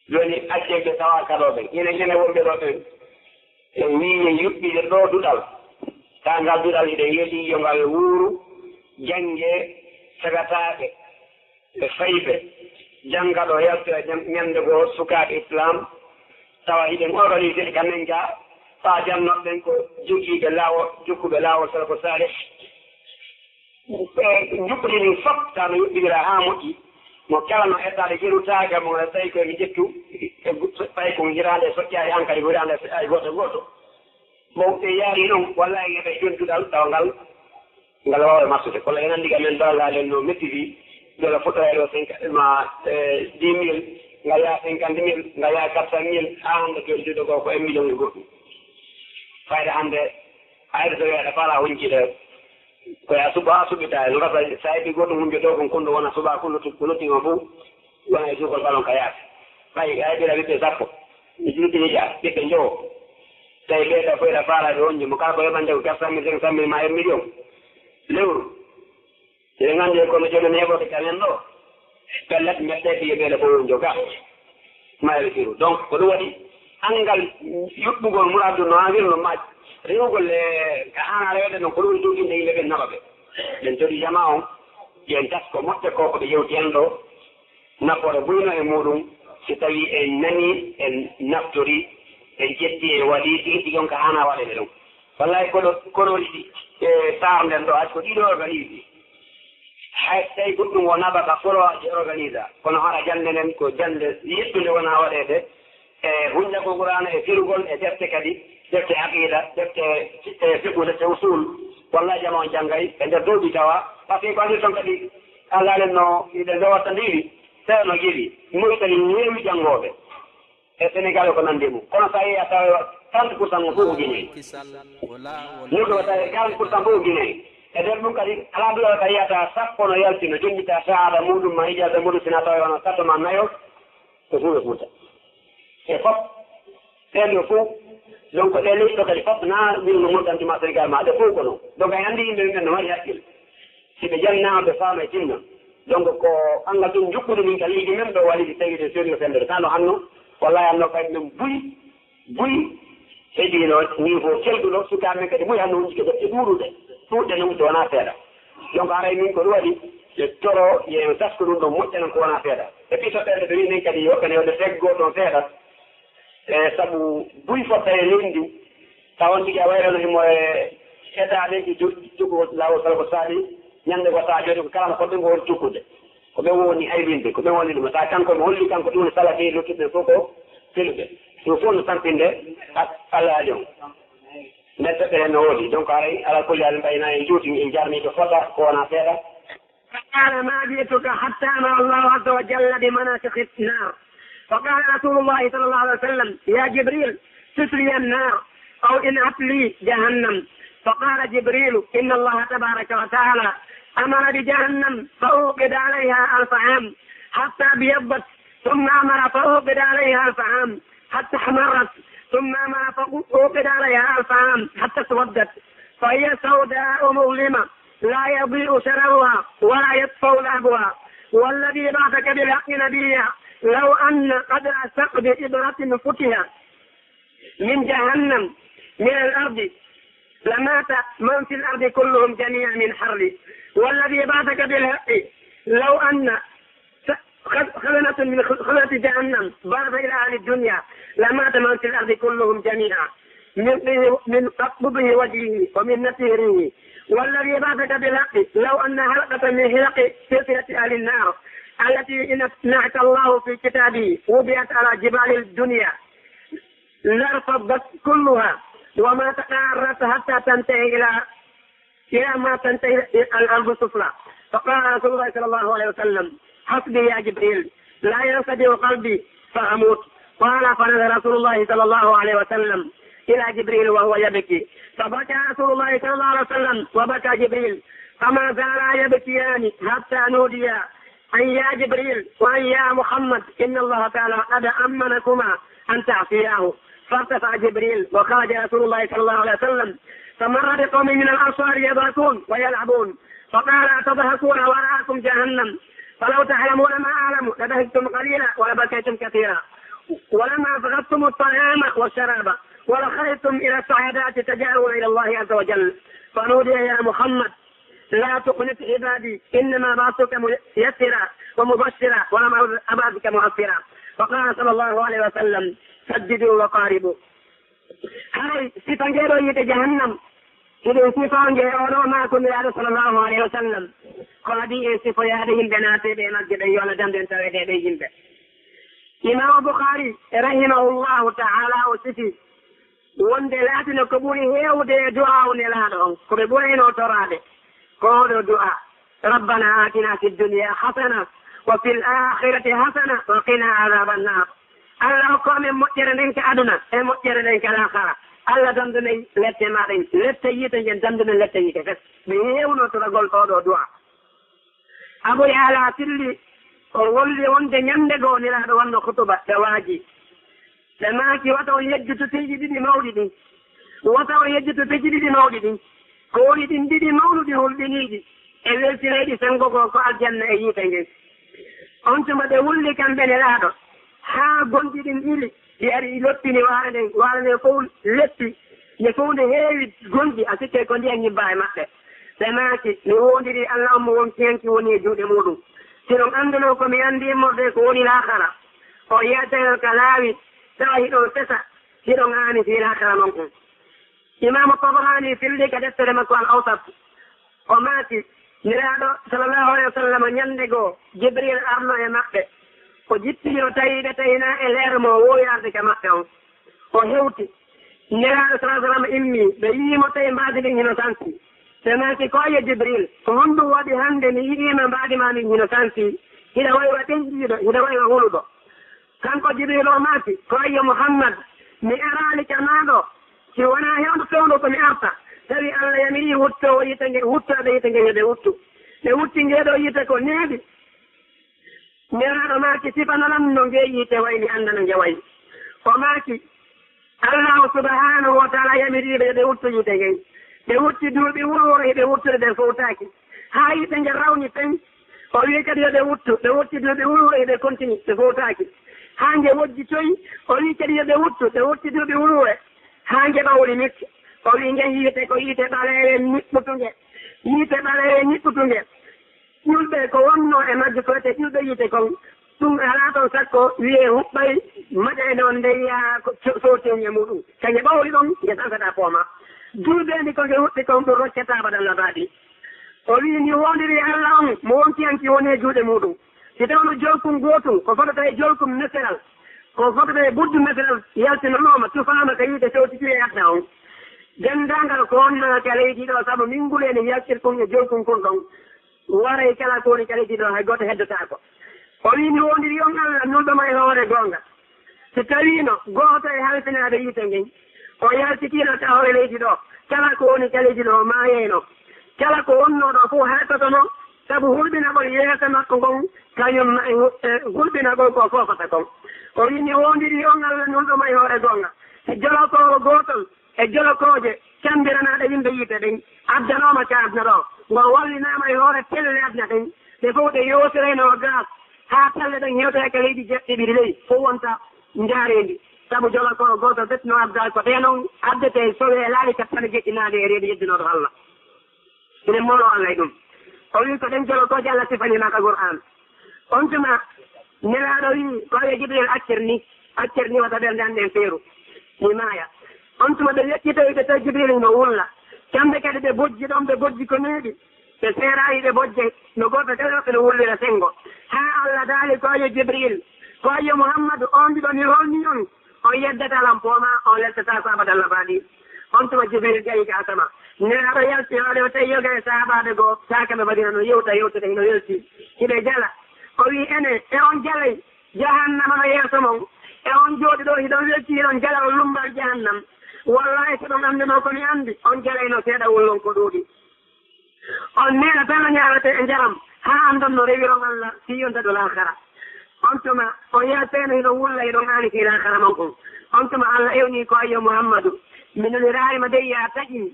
joni acceɓe tawa kaɗoɓe ene wonɓe ɗo ɓen e wiye yuɓɓide ɗo duɗal ta ngal duɗal hiɗen yeeɗi yo ngal wuuru jangge sagataɓe e fayɓe janngaɗo yaltira ñande goo sukaɓe islam tawa hiɗen organisé kamen ga fa jannoɓɓen ko jogiiɓe laawol jokkuɓe laawol sala ko salih juɓɓɗinin fof ta no yuɓɓidira ha moƴƴi mo kala no ettade jerutaga mo tawi koye ƴettu e tawi ko hirande soƴƴade hankadi hirande ay goto bon ɓe yaari noon walla eɓe jontuɗal tawa ngal wawa marsude kono en andi gamen dallalen no métti dola fotoyɗo 10 000 ngaya 50 000 ngaya 400 000 ha hande jontuɗo ko ko 1 million e goɗɗum fayde hande hayde so wiyaɗa fala huncide koye suɓa ha suɓita no gasa sa heɓi goɗɗum hunde ɗo kon konɗo wona suɓa ko lottima fof wona e suukol ɓalon ka yaade ɓay a heɓira ɓiɓɓe sappo mi juutiniƴa ɓiɓɓe jowo tawi ɓeeɗa foyɗa faalade on mo kala ko heɓande ko 400 000 500 000 ma 1 million lewru eɗen nganndi kono jonen heɓode kamen ɗo pellet meɗɗe ɓiye ɓeeɗa fof joga ma eɓe firu donc ko ɗum waɗi angal yuɓɓugol muraddu no envirno maaj rewgol ka ana rewde noon ko ɗum joginde yimɓe ɓen naɓa ɓe ɓen toɗi jama on yen tas ko moƴƴe ko ɓe yewti hen ɗo nafoore buyno e muɗum si tawi en nani en naftori en ƴetti e waɗi tigi tigi on ka hana waɗede ɗum wallay koɗo ɗiɗi e saar nden ɗo hay ko ɗiɗo organise hay tawi goɗɗum wo naɓa ka foloaji organise kono haɗa jande nden ko jande yeɗɗude wona waɗede e hunjako qur'ana e firgol e defte kadi defte aqida defte fiqhu defte usul wallahi jama on janggay e nder dowɗi tawa par ce que ko andi toon kadi allah alenno iɗe ndowata ndiri tewno jiɗi moytani neewi janngoɓe e sénégal ko nandi mum kono sa yehi a tawa 30% mo fof ko guineyi nurɗo wa tawi 40% fof ko guineyi e nder ɗum kadi ala duwa ka yiyata sappo no yalti no jonɗita saada muɗum ma ijasa muɗum sina tawi wono satto ma nayo ko fuuɓe fuuta e fof ɗen ɗo fof donc ɗe leyɗo kadi fof na wino moɗɗantuma sénégal ma ɗe fof ko noon donc ay anndi yimɓe ɓen no waɗi hakkille si ɓe jannama ɓe faama e tinna donc ko angal ɗum jukkude min ka liiji men ɗo waɗi tawi de sérieux fendere tano hanno wallahi hanno kadi ɗum buyi heɗino niveau celɗuɗo sukaɓe men kadi muy hanno wonji ke defte ɗuuɗuɗe num to wona seeɗa donc aray min ko ɗum waɗi e toro ye tasko ɗum ɗo moƴƴanan ko wona seeɗa e puis toɓɓere ɓe wi min kadi yoɓɓene yode teggo ɗon seeɗa e sabu buy fotta e leydi tawon tigi a wayrano himo e heɗade joggo lawol kala ko saaɗi ñande ko sa joni ko kala ko ɗum ko woni tukkude ko ɓe woni aybinde ko ɓe woni ɗum sa kanko mi holli kanko ɗum salate luttuɓe fof ko feluɓe ɗum fof no tampinde Allah ali on neɗɗo ɓe no woodi donc aray ala kulli hal mbayna en juuti en jarni to fota ko wona seeɗa فقال ما جئتك حتى أمر الله عز وجل بمناسخ النار فقال رسول الله صلى الله عليه وسلم يا جبريل تسلي النار أو انعت لي جهنم فقال جبريل إن الله تبارك وتعالى أمر بجهنم فأوقد عليها 1000 عام حتى ابيضت ثم أمر فأوقد عليها 1000 عام حتى احمرت ثم أمر فأوقد عليها 1000 عام حتى اسودت فهي سوداء مظلمة لا يضيء شررها ولا يطفأ لهبها والذي بعثك بالحق نبيا لو أن قدر ثقب إبرة فتها من جهنم من الأرض لمات من في الأرض كلهم جميعا من حر والذي بعثك بالحق لو أن خزنة من خزنة جهنم بعث إلى أهل الدنيا لمات من في الأرض كلهم جميعا من قطبه وجهه ومن نسيره والذي بعثك بالحق لو أن حلقة من حلق سلسلة أهل النار التي نعت الله في كتابه وضعت على جبال الدنيا لارفضت كلها وما تقارت حتى تنتهي إلى ما تنتهي الأرض السفلى فقال رسول الله صلى الله عليه وسلم حسبي يا جبريل لا ينصدق قلبي فأموت قال فنزل رسول الله صلى الله عليه وسلم إلى جبريل وهو يبكي فبكى رسول الله صلى الله عليه وسلم وبكى جبريل فما زالا يبكيان حتى نودي أن يا جبريل وأن يا محمد إن الله تعالى قد أمنكما أن تعصياه فارتفع جبريل وخرج رسول الله صلى الله عليه وسلم فمر بقوم من الأنصار يضحكون ويلعبون فقال أتضحكون وراءكم جهنم فلو تعلمون ما أعلم لضحكتم قليلا ولبكيتم كثيرا ولما أبغضتم الطعام والشراب ولخرجتم إلى السعادات تجارون إلى الله عز وجل فنودي يا محمد لا تقنط عبادي إنما بعثتك ميسرا ومبشرا ولم أبعثك معسرا فقال صلى الله عليه وسلم سددوا وقاربوا هاي سيفانجيرو يتي جهنم إذن سيفانجيرو ما كن يا صلى الله عليه وسلم قادي سيفو يادهم بناتي بمسجد يولا جمدين تويدي بيهم إمام البخاري رحمه الله تعالى وسيفي wonde laatino ko ɓuri heewde du'a o nelaaɗo on ko ɓe ɓurayno torade koɗo du'a rabbana atina fi dunya hasana wa fil akhirati hasana wa qina adaba annar allah hokko amen moƴƴere nden ka aduna e moƴƴere nden ka lahara allah dandunen lette maɗen lette yiite jen dandunen lette yiite fes ɓe heewno toragol oɗo du'a Abu Ya'la Tilli o wolli wonde ñande goo nelaaɗo wanno hutuba ɓe waaji ɓe maaki wata o yejjutu teji ɗiɗi mawɗi ɗin wata o yejjutu teji ɗiɗi mawɗi ɗin ko woni ɗin ɗiɗi mawɗuɗi hulɓiniiɗi e weltireeɗi sengogo ko aljanna e yiite ngen on tuma ɓe wulli kamɓe nelaaɗo haa gonɗi ɗin ɗiɗi ɗi ari loppini waare nden fof leppi ne fof nde heewi gonɗi a sikke ko ndiyan ñibba e maɓɓe ɓe maaki mi wondiri allah on mo wonkiyanki woni e juuɗe muɗum sinon annduno ko mi anndi immorde ko woni laakara o yiyatagal ka laawi tawa hiɗon sesa hiɗon aani fi laakara non on imamu Tabarani filli ka deftere makko al awsat o maaki niraaɗo sallallahu alayhi wa sallam ñande goo Jibril arno e maɓɓe o jippino tawiɓe tawina e leer mo woyarde ka maɓɓe on o hewti nelaɗo sa sallam immi ɓe yiimo tawi mbadi ɗin hino santi ɓe maki koye Jibril ko honɗum waɗi hande mi yiɗima mbadi ma min hino santi hiɗa waywa ɗenɗiɗo hiɗa waywa huluɗo kanko Jibril o maki koye Muhammad mi arali kamaɗo si wona hewɗo fewɗo komi arta tawi Allah yamiri wutto yitege wuttode yitege heɓe wuttu ɓe wutti ngeɗo yite ko neeɓi neraɗo maki sifanalam no nge yite way mi anda no ngewayi o maki Allahu subhanahu wa taala yamiriɓe ɓe wutto yite ngey ɓe wutti duuɓi wuro heɓe wuttude ɓe fowtaki ha yite nge rawni pen o wi kadi yoɓe wuttu ɓe wutti duuɓi wuro heɓe continue ɓe fowtaki ha nge wojji toyi o wi kadi yoɓe wuttu ɓe wutti duuɓi wuro ha nge ɓawli mikke o wi ngen yite ko yite ɓaleere ñiɓɓutuge yite ɓaleere ñiɓɓutuge ƴulɓe ko wonno e majje koyte ƴulɓe yite kon ɗum ala toon sakko wiye huɓɓay maƴayde on ndeya soteñe muɗum kañe ɓawli ɗon nge sansata pooma julɓendi ko nge huɓɓi kon ɗum roccataba dalla baɗi o wi ni wondiri Allah on mo wontiyanki woni e juuɗe muɗum si tawno jolkum gotum ko fotata e jolkum neseral ko fotata e buddu neseral yaltinanoma tufama ka yiite sewtitiri e adna on dendagal ko wonnaka leydi ɗo saabu min nguleni yaltir kon e jolkum kon ɗon waray kala kowoni ka leydi ɗo hay goto heddotako o wi mi wondiri on Allah nulɗoma e hoore gonga so tawino goto e halfinaɓe yiite ngen o yaltitino ta hoore leydi ɗo kala ko woni ka leydi ɗo mayeno kala ko wonnoɗo fof haytotono saabu hulɓinagol yeeso makko ngon kañum hulɓinagol ko fofata kon o wi mi wondiri on Allah nulɗoma e hoore gonga e jolokowo gotol e jolokoje cambiranaɗe yimɓe yiite ɗen addanoma ka adna ɗo ngo wallinama e hoore pelle adna ɗen ɓe fof ɗe yosireno gas ha pelle ɗen hewta ka leydi jeɗɗiɗi ley fof wonta jaarendi saabu jolokowo gotol ɓettino abdal ko ɗe noon addete sowe laaɗi cappane jeɗɗinaade e reedi yeddinoɗo Allah ine molo Allah e ɗum o wi ko ɗen jolokoje Allah sifanimaka Qur'an on tuma nelaɗo wi koye Jibril accirni wata ɓerde anden feeru mi maaya on tuma ɓe yeƴƴitoyde taw Jibril no wulla kamɓe kadi ɓe bojji ɗon ɓe bojji ko neeɗi ɓe seerayi ɓe bojje no goto kadi ɗo ɓeno wullira sengo ha Allah daali koye Jibril koye Muhammadu on ɗiɗo mi holni on on yeddata lampooma on lettata sabadalla baɗi on tuma Jibril gayi ka asama nelaɗo yalti hoɗe o tawi yoga e saabade goo sakaɓe mbaɗina no yewtude hino yelti hiɓe jala o wi ene e on jalay jahannama no yeeso mon e on jooɗi ɗo hiɗon welti hiɗon jala o lumbal jahannam wallahi so ɗon andino komi andi on jalayno seeɗa wollon ko ɗuuɗi on neɗa tan o ñaawete e jaram ha andon no rewiron Allah siyonta ɗo lahara on tuma o yalteno hiɗon wulla hiɗon aani fi lahara mon on tuma Allah ewni ko ayyo Muhammadu minoni raarima dey ya taƴi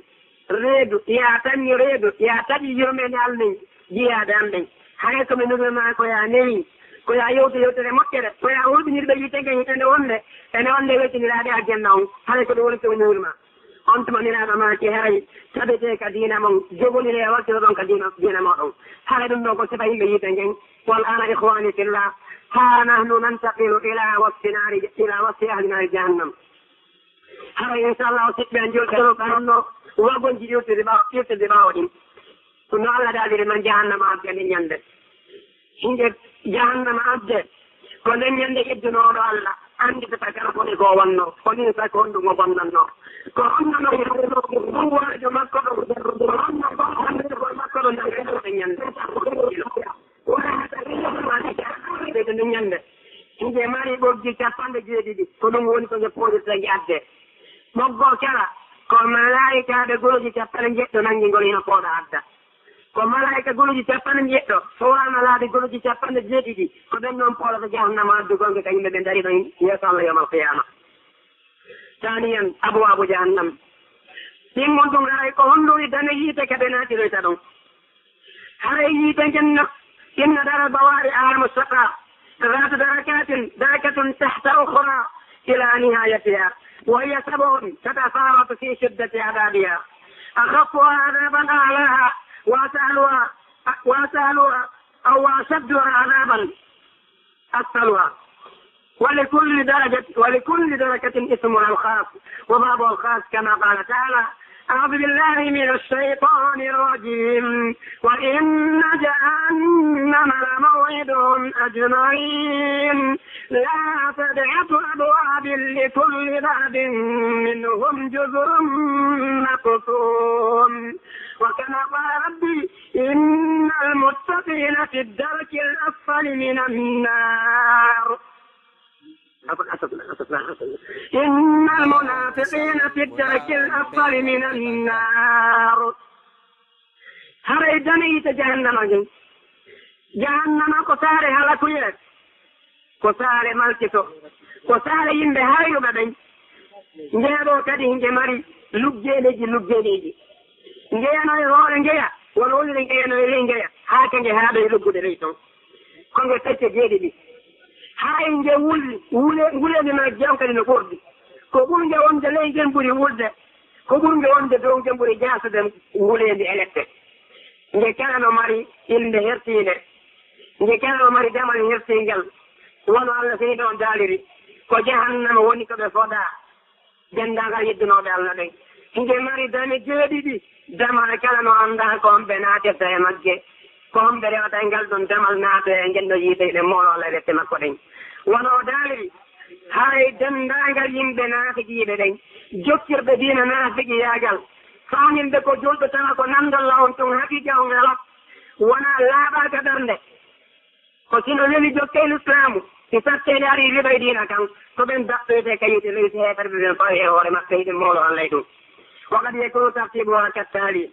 reedu ya tanni reedu ya taƴi yurmede almen jiyade an ɗen hay komi nurmema ko ya newi ko ya yewtere moƴƴere ko ya hulɓinirɓe yitege hitende wonde ene wonde wettiniraɗe aljanna on hay ko ɗum woni komi nurma on tuma niraɗo maki haray taɓete ka diina mon jogonire e wattiro ɗon ka diina moɗon haray ɗum ɗo ko sifa yimɓe yite ngen wal ana ihwani fillah ha nahnu nantaqilu ila wasfi ahli nari jahannam haray inchallah siɓɓe en julɗeɗoɗanno wagonji ƴirtede ɓawo ɗin ɗum no Allah daadiri man jahannama abde nden ñande hinde jahannama abde ko nden ñande ƴeddunoɗo Allah anditata kala koni ko wonno konin sako honɗum o bonnanno ko honnono ɗuwajo makko ɗo honno ko hande ko makko ɗo ndeɗe ñande ɓeyde nden ñande hinde mari ɓoggi 70 ko ɗum woni ko jeppoɗirtagi adde moggo kala ko malaikaɓe goloji 70 nangi ngol hino pooɗa adda ko malaika goloji 70 fowama laade goloji 70 ko ɗen noon poolata jahannama addugonge ka yimɓe ɓe dari ɗon yeeso Allah yawmal qiyama taniyan abwabu jahannam ɗin gon ɗum haray ko honɗuri dane yiite kaɓe naatiroyta ɗon haray yiite jenno inna dara bawari alamu saqa ذات دركة تحت أخرى إلى نهايتها وهي 7 تتفاوت في شدة عذابها أخفها عذابا أعلاها وأسهلها أو أشدها عذابا أسهلها ولكل درجة اسمها الخاص وبابها الخاص كما قال تعالى أعوذ بالله من الشيطان الرجيم وإن جهنم لموعدهم أجمعين لا سبعة أبواب لكل باب منهم جزء مقسوم وكما قال ربي إن المتقين في الدرك الأسفل من النار إن المنافقين في الدرك الأسفل من النار هري دنيت جهنم جهنم قصار هلكويت قصار مالكتو قصار يمبه هايو بدن نجيبو كدي هنجي مري لجينيجي نجيانو يغور نجيا ولولي نجيانو يلينجيا هاكا نجي هذا يلقو دريتو كونغو تتي جيدي دي hay nge wule ni ma jankali no gordi ko ɓurde wonde ley gen ɓuri wulde ko ɓurde wonde dow gen ɓuri jasude wulede electe nge kalano mari ilde hertide nge kalano mari damal hertingal wono Allah seni ɗon daliri ko jahannama woni koɓe foɗa dendagal yeddunoɓe Allah ɗen nge mari dame jeeɗiɗi damal kala no anda ko homɓe natirta e magge ko homɓe rewata e ngal ɗon damal naate e ngenɗo yiite ɗe mawɗo Allah rette makko ɗen wono daaliri hay dendagal yimɓe naafigiiɓe ɗen jokkirɓe diina naafigiyagal faamimɓe ko julɓe tawa ko namdalla on tun haqiqa on ala wona laaɓaka ɓernde ko sino weli jokke l'islamu si sattede ari riɓay diina kan ko ɓen daɓɓoyte kayite leysi heɓerɓe ɓen fawi e hoore maɓɓe hiɗen mawɗo Allah e ɗum wakad yakunu tartibuha kattali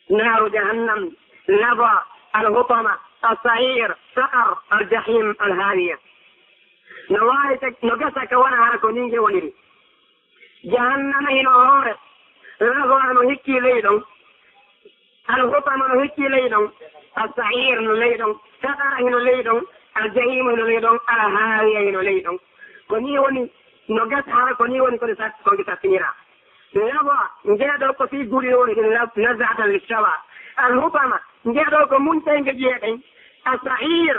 naaru jahannam lava الهطمة الصعير سقر الجحيم الهاوية نوارتك نقصك وانا هركو نينجي ونيري جهنم هنا هورت لغوة نهكي ليدون الهطمة نهكي ليدون الصعير نليدون سقر هنا ليدون الجحيم هنا ليدون الهاوية هنا ليدون كوني وني نقص هركو ني وني كوني ساتنيرا لغوة نجادو كفي قولي وني نزعة للشوى الهطمة njeeɗo ko muñtayge jeeɗen asahir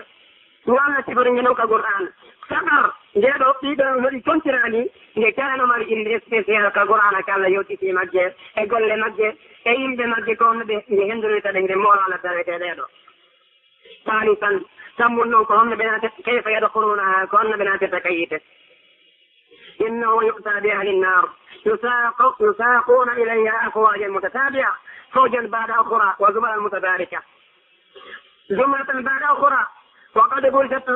walla sifori ngenow ka qur'an sakar njeeɗo ɗiɗo hoɗi contirani nde kalanoma inde spécial ka qur'an ka Allah yewtiti magge e golle magge e yimɓe magge ko honnoɓe nde hendorita ɗe nde moolo Allah taweteɗeɗo paali tan tammun noon ko honno ɓe natet kayfa yadkhulunaha ko honno ɓe natirta kayite innahu yu'ta bi ahli nnar يساقون إليها أفواجا متتابعة فوجا بعد أخرى وزمرا متباركة زمرة بعد أخرى وقد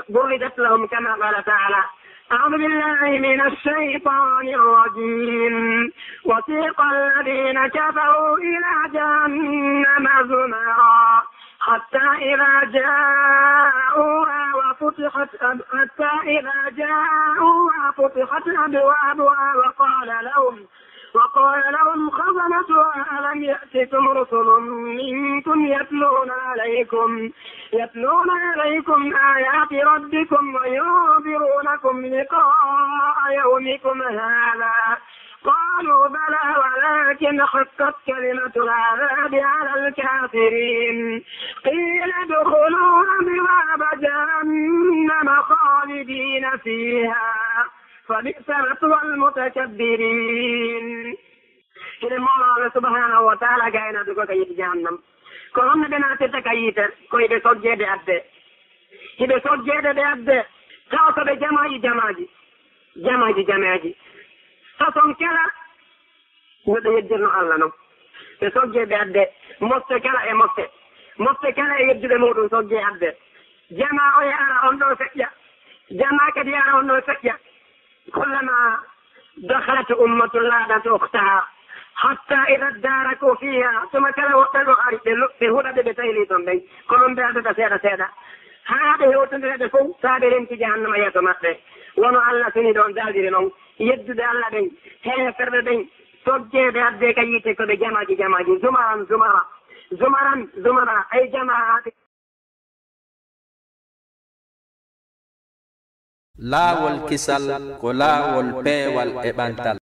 بردت لهم كما قال تعالى أعوذ بالله من الشيطان الرجيم وسيق الذين كفروا إلى جهنم زمرا حتى إذا جاءوها وفتحت أبوابها وقال لهم خزنتها ألم يأتكم رسل منكم يتلون عليكم آيات ربكم وينذرونكم لقاء يومكم هذا قالوا بلى ولكن حقت كلمة العذاب على الكافرين قيل ادخلوا أبواب جهنم خالدين فيها فبئس مثوى المتكبرين إلى الله سبحانه وتعالى كائنا بكو كيت جهنم كون بنا تتكيت كوي بسجد بأبد إذا سجد بأبد كاوك جماجي فصن كلا ندى يجرنا الله نو بسجد بأبد مست كلا مست كلا يجد مودو سجد بأبد جماعة يارا أنو سكيا جماعة يارا أنو سكيا كلما دخلت أمة لعنت أختها حتى إذا اداركوا فيها ثم كلا وقتلوا بهدى بتيليتهم بي كلهم بهدى سيدة هذه وتنزل فوق سابرين في جهنم يتمثل ونو الله سندون دادرين يجد الله بي هي فرد بي سجد بهدى كيتك بجماجي زمرا أي جماعات laawol kisal ko laawol peewal e ɓantal